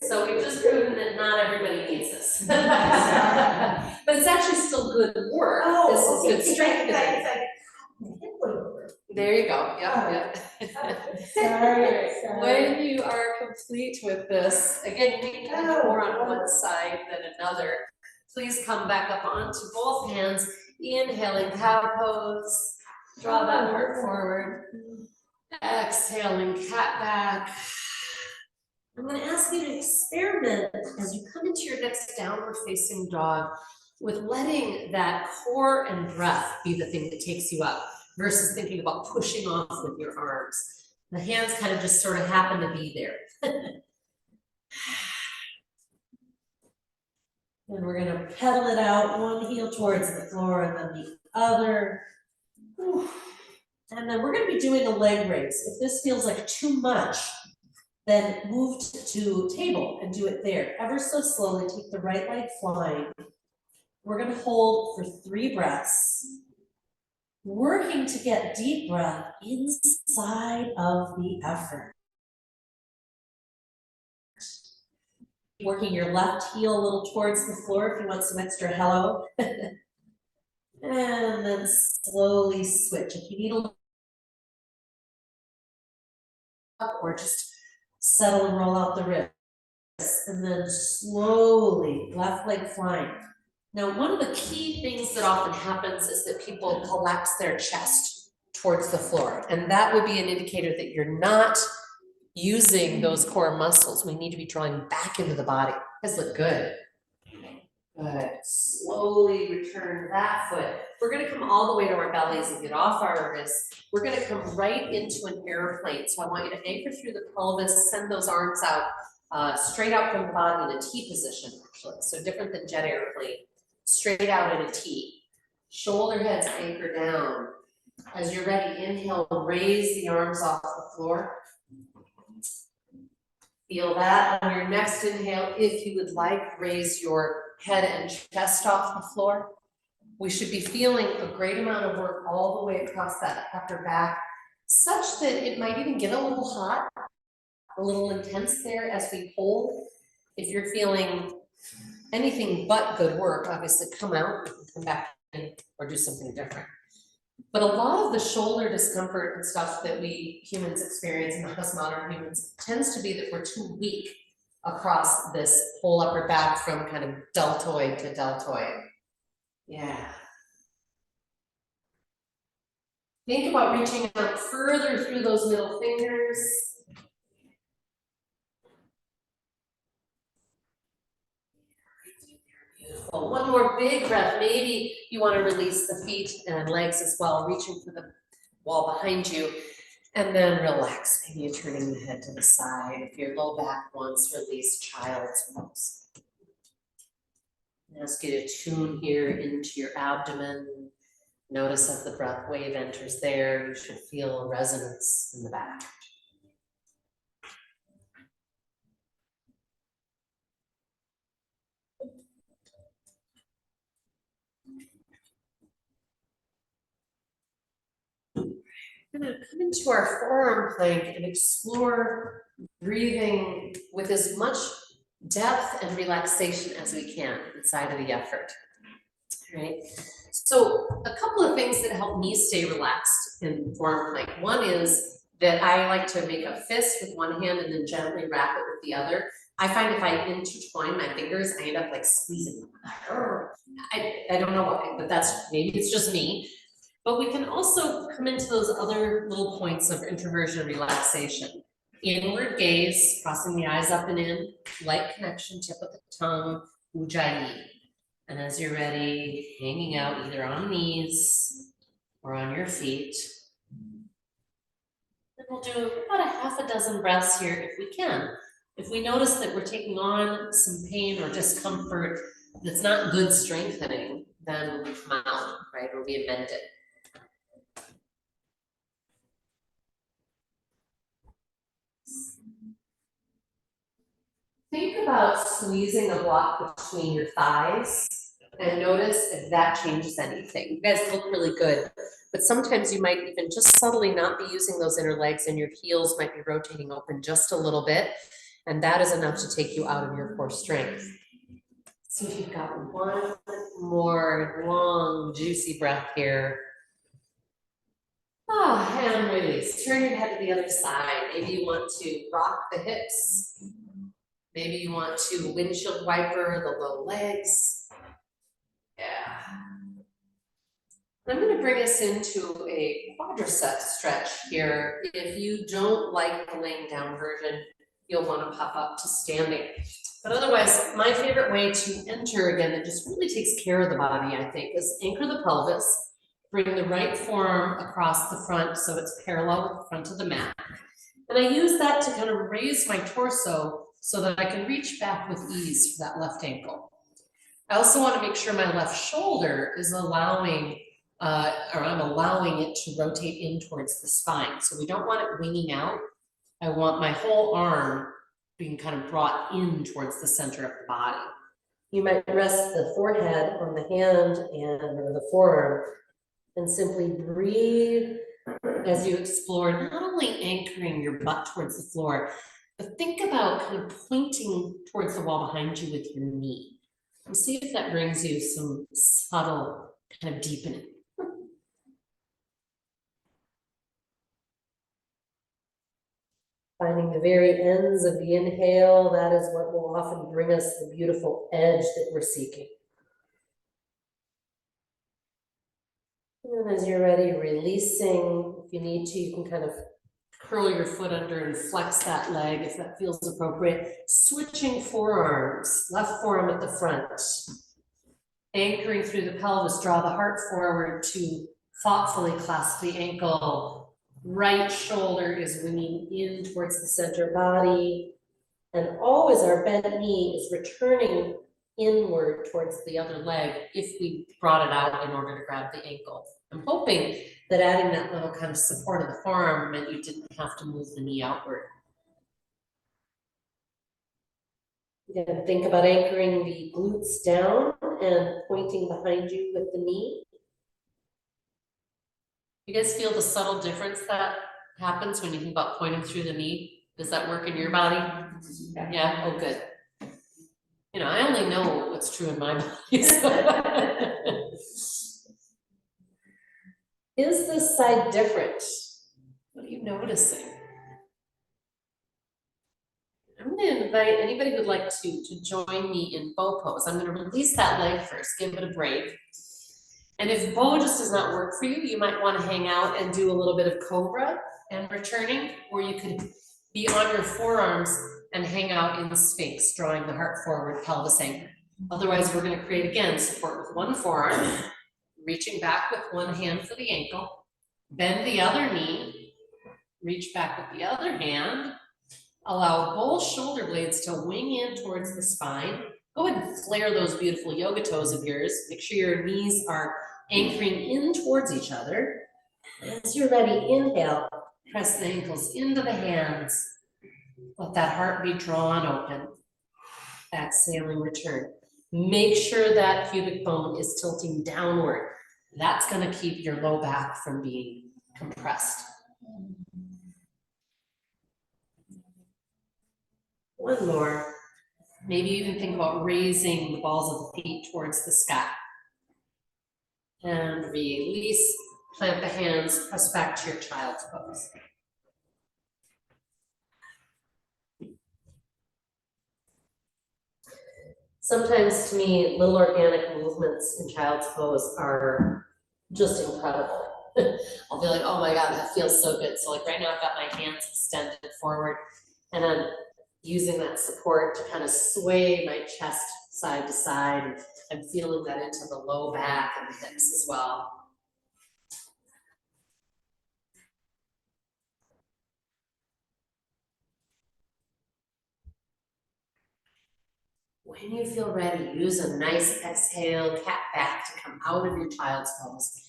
So we just just proving that not everybody needs this. But it's actually still good work. This is good strengthening. There you go, yeah. Sorry. When you are complete with this, again, you can do more on one side than another. Please come back up onto both hands, inhaling cow pose, draw that heart forward. Exhaling cat back. I'm gonna ask you to experiment as you come into your next downward facing dog with letting that core and breath be the thing that takes you up versus thinking about pushing off with your arms. The hands kind of just sort of happen to be there. And we're gonna pedal it out, one heel towards the floor and then the other. Whew. And then we're gonna be doing a leg raise. If this feels like too much, then move to table and do it there. Ever so slowly, take the right leg flying. We're gonna hold for 3 breaths, working to get deep breath inside of the effort. Working your left heel a little towards the floor if you want some extra hello. And then slowly switch. If you need a little or just settle and roll out the wrists, and then slowly left leg flying. Now, one of the key things that often happens is that people collapse their chest towards the floor, and that would be an indicator that you're not using those core muscles. We need to be drawing back into the body. Guys look good. Good. Slowly return that foot. We're gonna come all the way to our bellies and get off our wrists. We're gonna come right into an airplane. So I want you to anchor through the pelvis, send those arms out, straight out from the body in a T position, actually. So different than jet airplane. Straight out in a T. Shoulder heads anchor down. As you're ready, inhale, raise the arms off the floor. Feel that on your next inhale. If you would like, raise your head and chest off the floor. We should be feeling a great amount of work all the way across that upper back, such that it might even get a little hot, a little intense there as we hold. If you're feeling anything but good work, obviously come out and come back in or do something different. But a lot of the shoulder discomfort and stuff that we humans experience, and us modern humans, tends to be that we're too weak across this whole upper back from kind of deltoid to deltoid. Yeah. Think about reaching out further through those middle fingers. Beautiful. One more big breath. Maybe you want to release the feet and legs as well, reaching for the wall behind you. And then relax. Maybe you're turning the head to the side. If your low back wants, release child's pose. Ask you to tune here into your abdomen. Notice as the breath wave enters there, you should feel a resonance in the back. We're going to come into our forearm plank and explore breathing with as much depth and relaxation as we can inside of the effort. All right. So a couple of things that help me stay relaxed in forearm plank. One is that I like to make a fist with one hand and then gently wrap it with the other. I find if I intertwine my fingers, I end up like squeezing them. I don't know why, but maybe it's just me. But we can also come into those other little points of introversion and relaxation. Inward gaze, crossing the eyes up and in, light connection, tip of the tongue, ujjayi. And as you're ready, hanging out either on knees or on your feet. And we'll do about a half a dozen breaths here if we can. If we notice that we're taking on some pain or discomfort that's not good strengthening, then we come out, right, or we amend it. Think about squeezing a block between your thighs and notice if that changes anything. You guys look really good, but sometimes you might even just subtly not be using those inner legs and your heels might be rotating open just a little bit. And that is enough to take you out of your core strength. See if you've got one more long, juicy breath here. And release. Turn your head to the other side. Maybe you want to rock the hips. Maybe you want to windshield wiper the low legs. Yeah. I'm going to bring us into a quadricep stretch here. If you don't like the laying down version, you'll want to pop up to standing. But otherwise, my favorite way to enter, again, that just really takes care of the body, I think, is anchor the pelvis. Bring the right forearm across the front so it's parallel with the front of the mat. And I use that to kind of raise my torso so that I can reach back with ease for that left ankle. I also want to make sure my left shoulder is allowing, or I'm allowing it to rotate in towards the spine. So we don't want it winging out. I want my whole arm being kind of brought in towards the center of the body. You might rest the forehead on the hand or the forearm and simply breathe as you explore not only anchoring your butt towards the floor, but think about kind of pointing towards the wall behind you with your knee. And see if that brings you some subtle kind of deepening. Finding the very ends of the inhale, that is what will often bring us the beautiful edge that we're seeking. And as you're ready, releasing. If you need to, you can kind of curl your foot under and flex that leg if that feels appropriate. Switching forearms, left forearm at the front. Anchoring through the pelvis, draw the heart forward to thoughtfully clasp the ankle. Right shoulder is winging in towards the center body. And always our bent knee is returning inward towards the other leg if we brought it out in order to grab the ankle. I'm hoping that adding that little kind of support of the forearm meant you didn't have to move the knee outward. Again, think about anchoring the glutes down and pointing behind you with the knee. You guys feel the subtle difference that happens when you think about pointing through the knee? Does that work in your body? Yeah, oh good. You know, I only know what's true in my body. So. Is this side different? What are you noticing? I'm going to invite anybody who'd like to join me in bow pose. I'm going to release that leg first, give it a break. And if bow just does not work for you, you might want to hang out and do a little bit of cobra and returning, or you could be on your forearms and hang out in the Sphinx, drawing the heart forward, pelvis anchor. Otherwise, we're going to create, again, support with one forearm, reaching back with one hand for the ankle, bend the other knee, reach back with the other hand, allow both shoulder blades to wing in towards the spine. Go ahead and flare those beautiful yoga toes of yours. Make sure your knees are anchoring in towards each other. As you're ready, inhale, press the ankles into the hands. Let that heart be drawn open. Exhaling, return. Make sure that pubic bone is tilting downward. That's going to keep your low back from being compressed. One more. Maybe even think about raising the balls of the feet towards the sky. And release, plant the hands, press back to your child's pose. Sometimes to me, little organic movements in child's pose are just incredible. I'll be like, oh my God, that feels so good. So like right now I've got my hands extended forward and I'm using that support to kind of sway my chest side to side. I'm feeling that into the low back and the hips as well. When you feel ready, use a nice exhale, cat back to come out of your child's pose.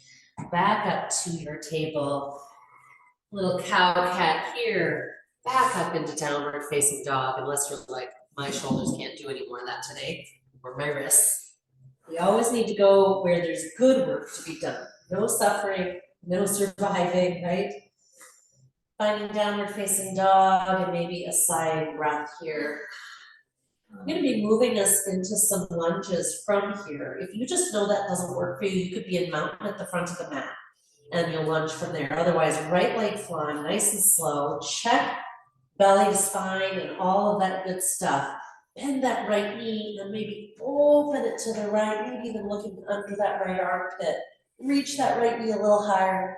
Back up to your table. Little cow cat here. Back up into downward facing dog, unless you're like, my shoulders can't do any more of that today, or my wrists. We always need to go where there's good work to be done. No suffering, no surviving, right? finding downward facing dog and maybe a sighing breath here. I'm gonna be moving us into some lunges from here. If you just know that doesn't work for you, you could be in mountain at the front of the mat and you'll lunge from there. Otherwise, right leg flying, nice and slow. Check belly to spine and all of that good stuff. Bend that right knee and maybe open it to the right, maybe even looking under that right armpit. Reach that right knee a little higher.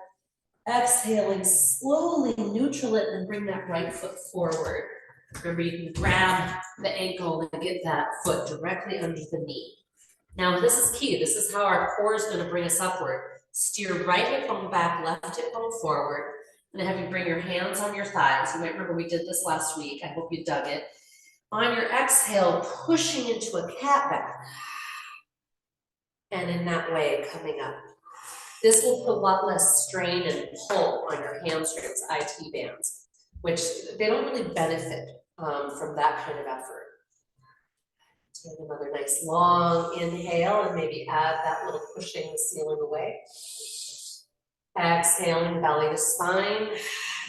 Exhaling, slowly neutral it and bring that right foot forward. Remember, you can grab the ankle and get that foot directly under the knee. Now, this is key. This is how our core is going to bring us upward. Steer right hip bone back, left hip bone forward. And then have you bring your hands on your thighs. You might remember we did this last week. I hope you dug it. On your exhale, pushing into a cat back. And in that way, coming up. This will put a lot less strain and pull on your hamstrings, IT bands, which they don't really benefit from that kind of effort. Take another nice long inhale and maybe add that little pushing the ceiling away. Exhaling, belly to spine,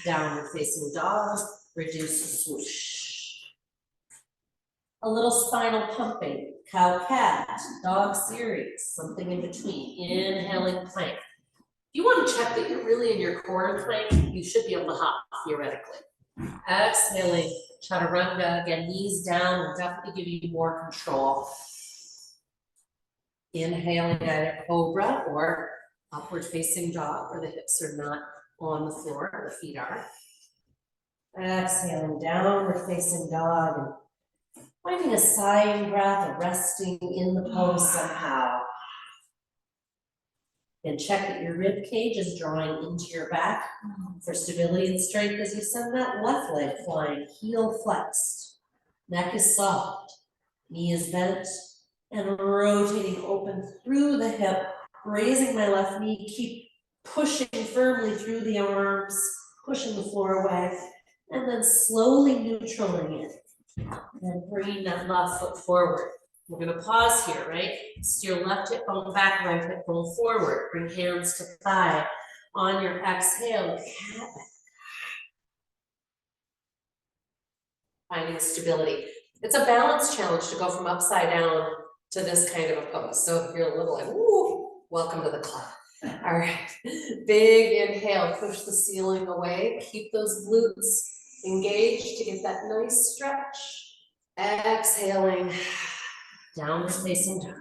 downward facing dog, reduce the swoosh. A little spinal pumping, cow cat, dog series, something in between. Inhaling plank. If you want to check that you're really in your core in plank, you should be able to hop theoretically. Exhaling, chaturanga, again, knees down will definitely give you more control. Inhaling either cobra or upward facing dog where the hips are not on the floor, the feet are. Exhaling, downward facing dog and finding a sighing breath or resting in the pose somehow. And check that your rib cage is drawing into your back for stability and strength as you send that left leg flying, heel flexed. Neck is soft, knee is bent, and rotating open through the hip, raising my left knee, keep pushing firmly through the arms, pushing the floor away, and then slowly neutraling it. And bringing that left foot forward. We're gonna pause here, right? Steer left hip bone back, right hip bone forward. Bring hands to thigh. On your exhale, cat back. Finding stability. It's a balance challenge to go from upside down to this kind of a pose. So if you're a little like, woo, welcome to the club. All right, big inhale, push the ceiling away. Keep those glutes engaged to get that nice stretch. Exhaling, downward facing dog.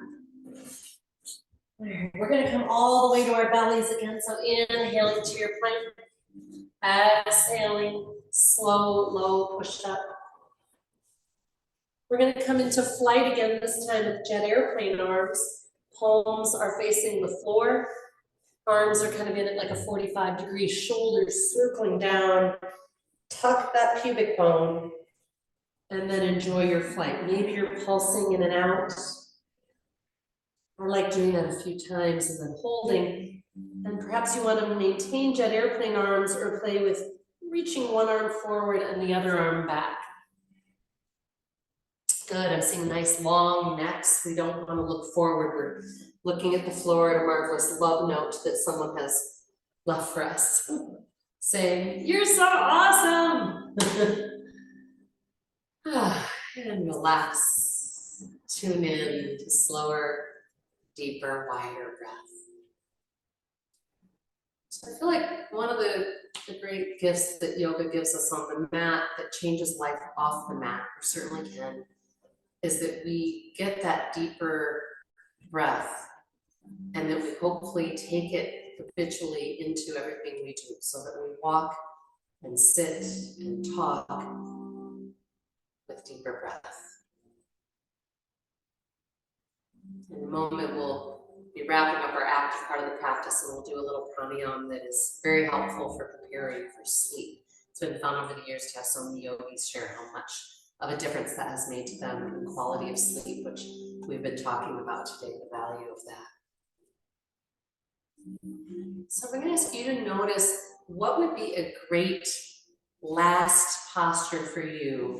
We're gonna come all the way to our bellies again. So inhaling to your plank. Exhaling, slow, low push up. We're gonna come into flight again, this time with jet airplane arms. Palms are facing the floor. Arms are kind of in at like a 45-degree, shoulders circling down. Tuck that pubic bone. And then enjoy your flight. Maybe you're pulsing in and out. I like doing that a few times and then holding. And perhaps you want to maintain jet airplane arms or play with reaching one arm forward and the other arm back. Good, I'm seeing nice long necks. We don't want to look forward. We're looking at the floor at a marvelous love note that someone has left for us. Saying, you're so awesome. And relax, tune in to slower, deeper, wider breath. So I feel like one of the great gifts that yoga gives us on the mat that changes life off the mat, or certainly can, is that we get that deeper breath and that we hopefully take it habitually into everything we do, so that we walk and sit and talk with deeper breath. In a moment, we'll be wrapping up our active part of the practice, and we'll do a little pranayama that is very helpful for preparing for sleep. It's been fun over the years to have so many yogis share how much of a difference that has made to them in the quality of sleep, which we've been talking about today, the value of that. So I'm going to ask you to notice what would be a great last posture for you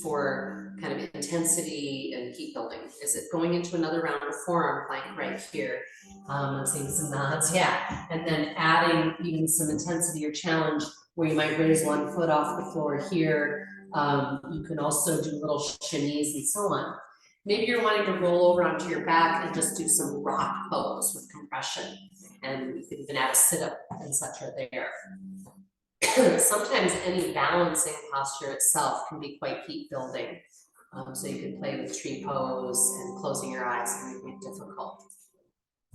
for kind of intensity and heat building. Is it going into another round of forearm plank right here? I'm seeing some nods, yeah. And then adding even some intensity or challenge where you might raise one foot off the floor here. You can also do little shimmies and so on. Maybe you're wanting to roll over onto your back and just do some rock pose with compression. And you could even add a sit-up and such are there. Sometimes any balancing posture itself can be quite heat building. So you can play with tree pose and closing your eyes can make it difficult.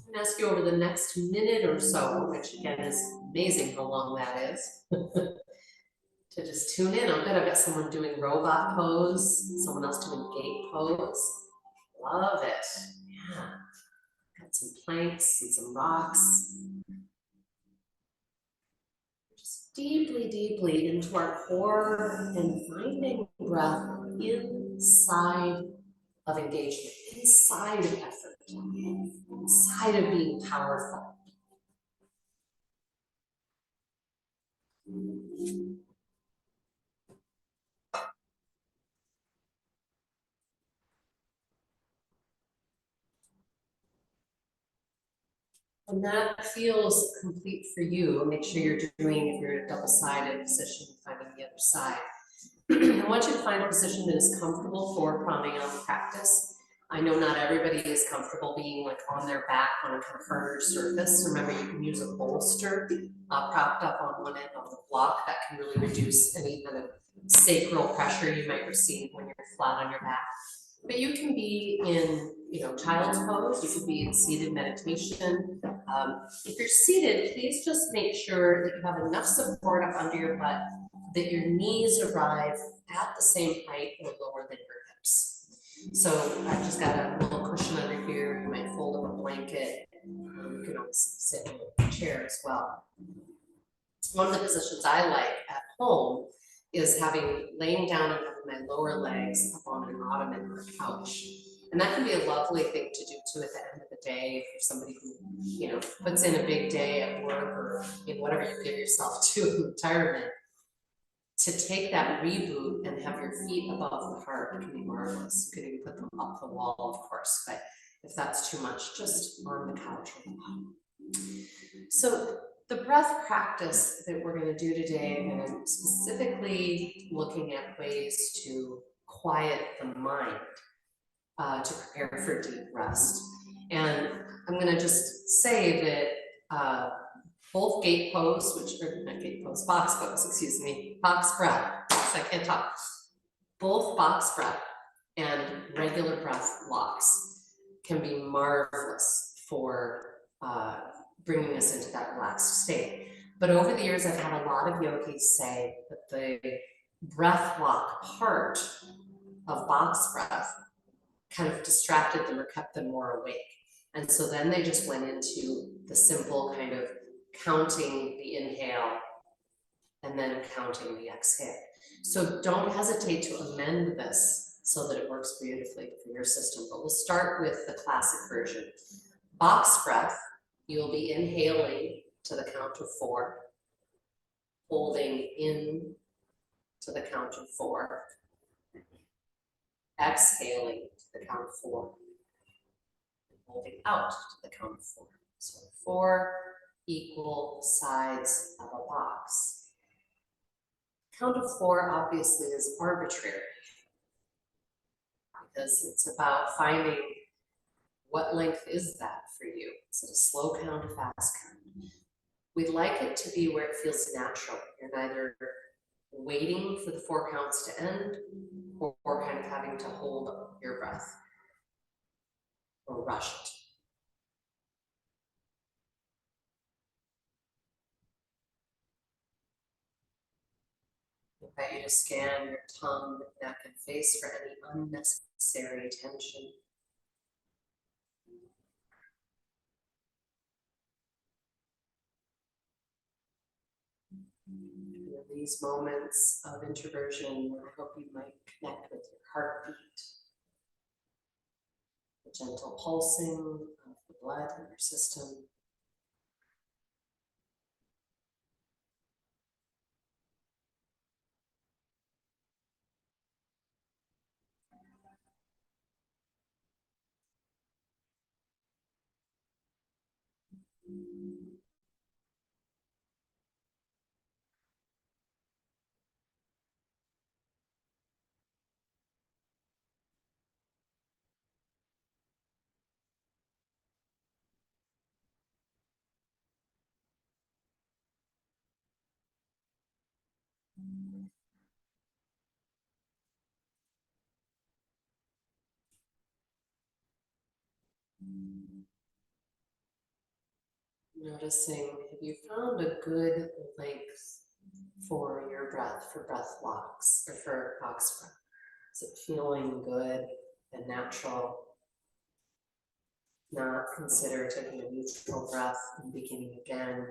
I'm gonna ask you over the next minute or so, which again is amazing how long that is, to just tune in. Oh good, I've got someone doing robot pose, someone else doing gate pose. Love it, yeah. Got some planks and some rocks. Just deeply, deeply into our core and finding breath inside of engagement, inside of effort, inside of being powerful. When that feels complete for you, make sure you're doing, if you're in a double-sided position, finding the other side. I want you to find a position that is comfortable for pranayama practice. I know not everybody is comfortable being like on their back on a kind of harder surface. Remember, you can use a bolster propped up on one end of the block. That can really reduce any kind of sacral pressure you might receive when you're flat on your back. But you can be in, child's pose. You could be in seated meditation. If you're seated, please just make sure that you have enough support up under your butt that your knees arrive at the same height or lower than your hips. So I've just got a little cushion under here. You might fold up a blanket. You can always sit in a chair as well. One of the positions I like at home is laying down and having my lower legs up on an ottoman or a couch. And that can be a lovely thing to do too at the end of the day if you're somebody who, puts in a big day at work or in whatever you give yourself to in retirement. To take that reboot and have your feet above the heart can be marvelous. You could even put them up the wall, of course, but if that's too much, just on the couch or the bottom. So the breath practice that we're going to do today, I'm specifically looking at ways to quiet the mind to prepare for deep rest. And I'm going to just say that both gate pose, not gate pose, box pose, excuse me, box breath, I can't talk. Both box breath and regular breath locks can be marvelous for bringing us into that relaxed state. But over the years, I've had a lot of yogis say that the breath lock part of box breath kind of distracted them or kept them more awake. And so then they just went into the simple kind of counting the inhale and then counting the exhale. So don't hesitate to amend this so that it works beautifully for your system. But we'll start with the classic version. Box breath, you'll be inhaling to the count of 4, holding in to the count of 4, exhaling to the count of 4, and holding out to the count of 4. So 4 equal sides of a box. Count of 4 obviously is arbitrary because it's about finding what length is that for you. Is it a slow count, a fast count? We'd like it to be where it feels natural. You're neither waiting for the 4 counts to end or kind of having to hold your breath or rush it. I invite you to scan your tongue, neck, and face for any unnecessary tension. In these moments of introversion, I hope you might connect with your heartbeat, the gentle pulsing of the blood in your system. Noticing, have you found a good length for your breath, for breath blocks, or for box breath? Is it feeling good and natural? Not consider taking a neutral breath and beginning again,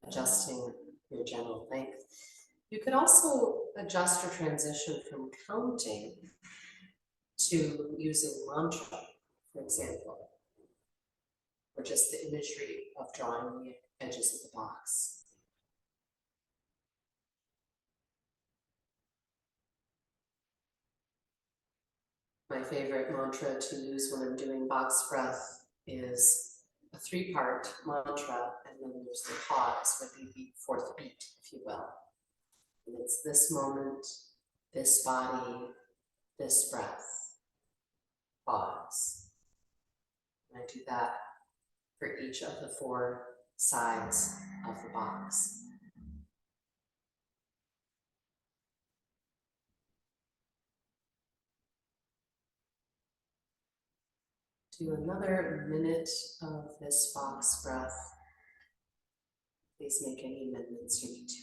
adjusting your general length. You could also adjust or transition from counting to using mantra, for example, or just the imagery of drawing the edges of the box. My favorite mantra to use when I'm doing box breath is a 3-part mantra, and then there's the pause with the fourth beat, if you will. And it's this moment, this body, this breath, pause. And I do that for each of the 4 sides of the box. Do another minute of this box breath. Please make any amendments you need to.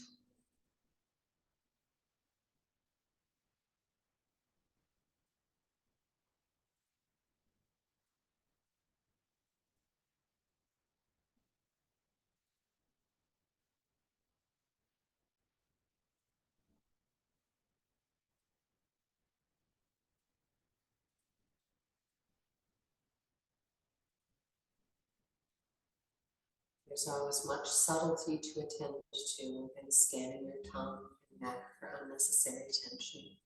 There's always much subtlety to attend to in scanning your tongue and neck for unnecessary tension.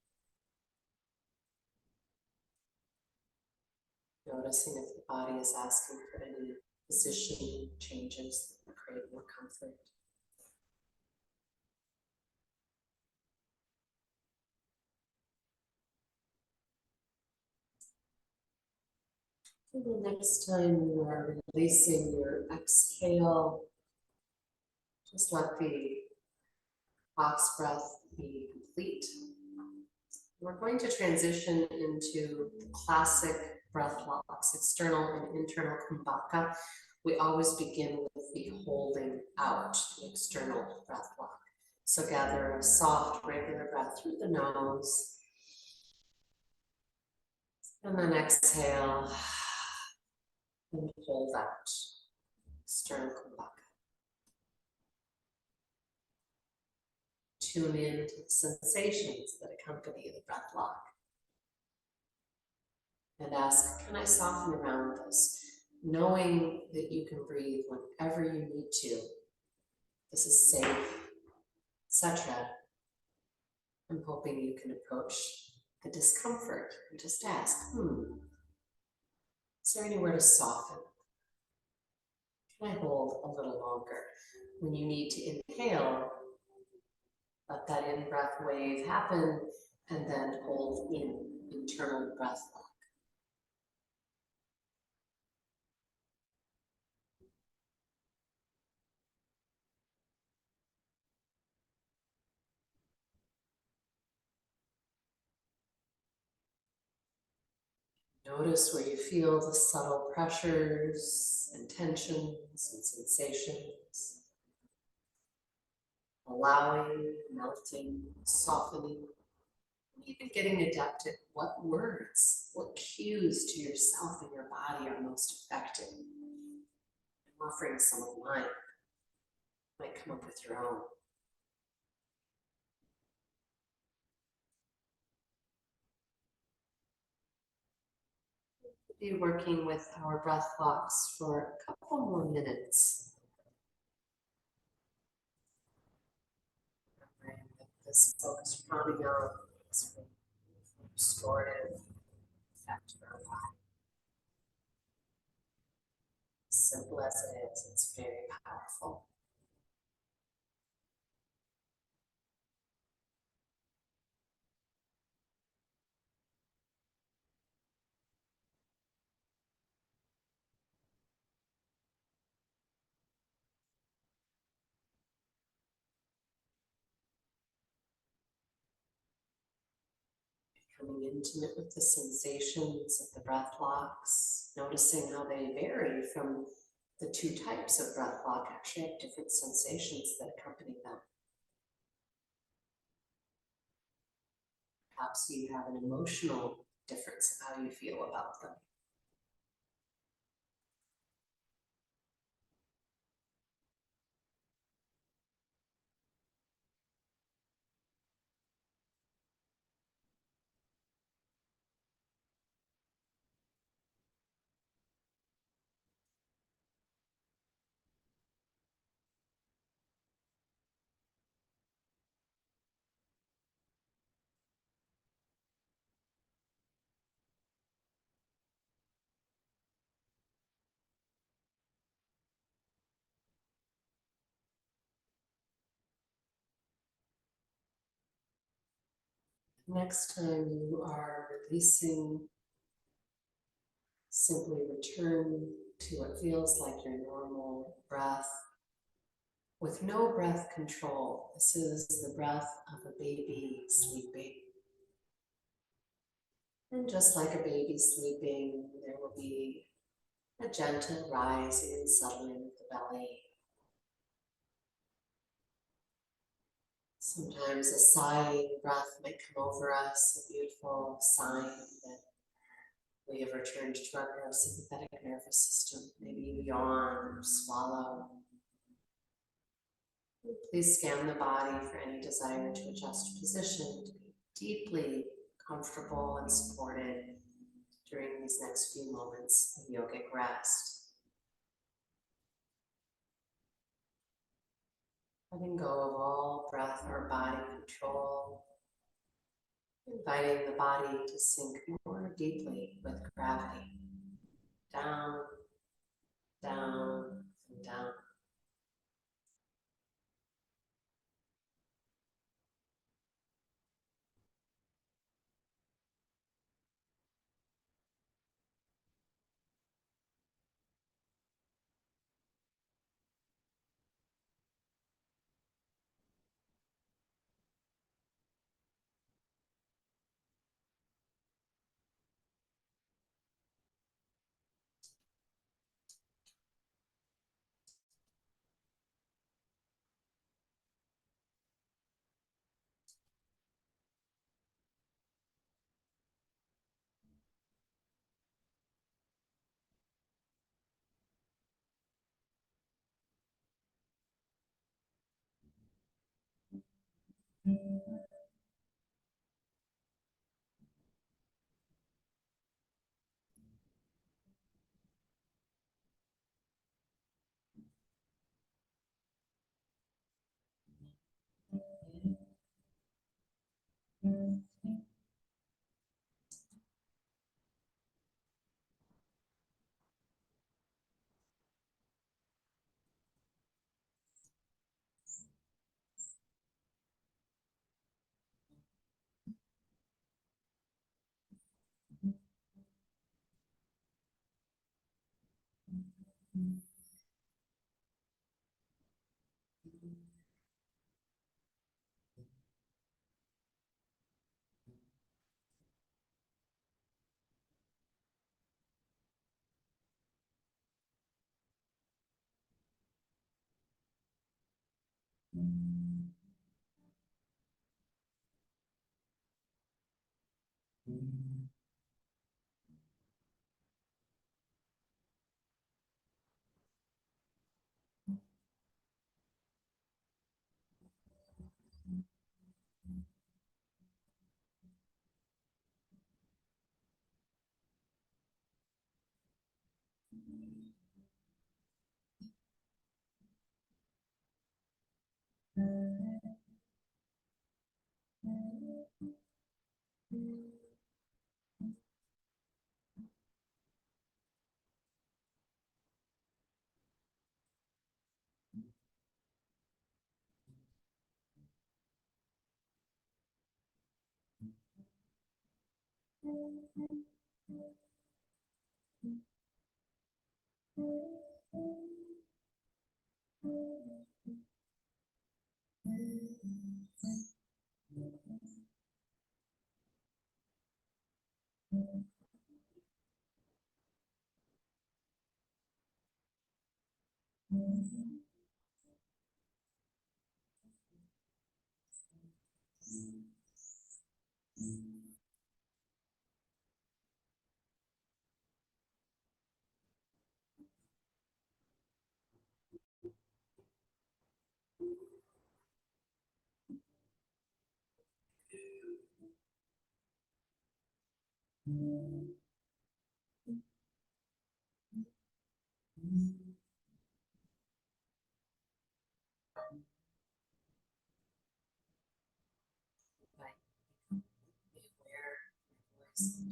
Noticing if the body is asking for any position changes that create more comfort. And the next time you are releasing your exhale, just let the box breath be complete. We're going to transition into the classic breath locks, external and internal kumbhaka. We always begin with the holding out, the external breath lock. So gather a soft, regular breath through the nose. And then exhale and hold out, external kumbhaka. Tune in to the sensations that accompany the breath lock. And ask, can I soften around this? Knowing that you can breathe whenever you need to. This is safe, etc. I'm hoping you can approach the discomfort and just ask, is there anywhere to soften? Can I hold a little longer? When you need to inhale, let that in-breath wave happen and then hold in internal breath lock. Notice where you feel the subtle pressures and tensions and sensations. Allowing, melting, softening, even getting adept at what words, what cues to yourself and your body are most effective. I'm offering some of mine. You might come up with your own. We'll be working with our breath locks for a couple more minutes. Remembering that this focused pranayama is restorative effect for our body. Simple as it is, it's very powerful. Becoming intimate with the sensations of the breath locks, noticing how they vary from the two types of breath lock, actually have different sensations that accompany them. Perhaps you have an emotional difference of how you feel about them. Next time you are releasing, simply return to what feels like your normal breath with no breath control. This is the breath of a baby sleeping. And just like a baby sleeping, there will be a gentle rising and settling of the belly. Sometimes a sighing breath might come over us, a beautiful sign that we have returned to our parasympathetic nervous system. Maybe you yawn or swallow. Please scan the body for any desire to adjust position, to be deeply comfortable and supported during these next few moments of yogic rest. Letting go of all breath or body control, inviting the body to sink more deeply with gravity. Down, down, and down.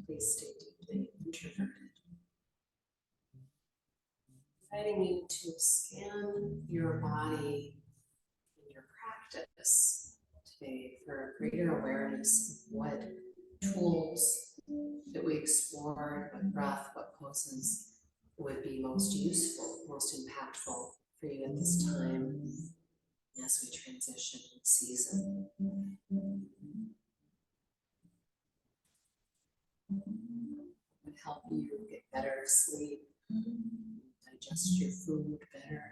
Please stay deeply introverted. Inviting you to scan your body in your practice today for greater awareness of what tools that we explore, what breath, what poses would be most useful, most impactful for you at this time as we transition season. Would help you get better sleep, digest your food better,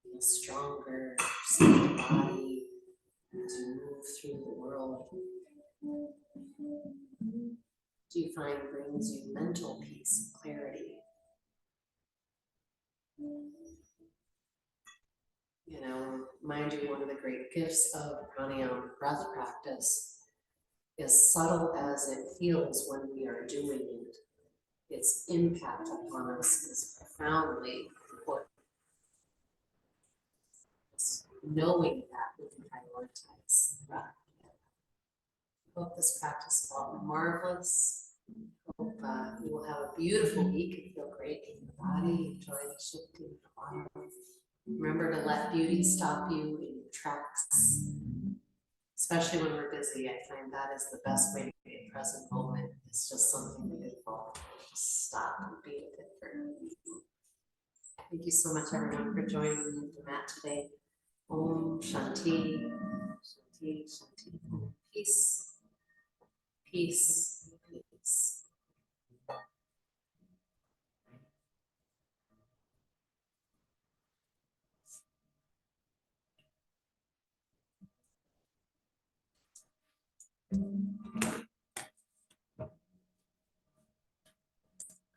feel stronger, sound body as you move through the world. Do you find brings you mental peace, clarity? You know, mind you, one of the great gifts of pranayama breath practice, as subtle as it feels when we are doing it, its impact upon us is profoundly important. Knowing that we can prioritize the breath. I hope this practice felt marvelous. Hope you will have a beautiful week and feel great in your body. Enjoy the shifting tomorrow. Remember to let beauty stop you in your tracks, especially when we're busy. I find that is the best way to be in present moment. It's just something beautiful. Just stop and be with it for a minute. Thank you so much, everyone, for joining me in the mat today. Om Shanti, Shanti, Shanti. Om. Peace, peace, peace.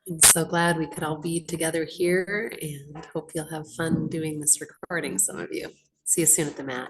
I'm so glad we could all be together here and hope you'll have fun doing this recording, some of you. See you soon at the mat.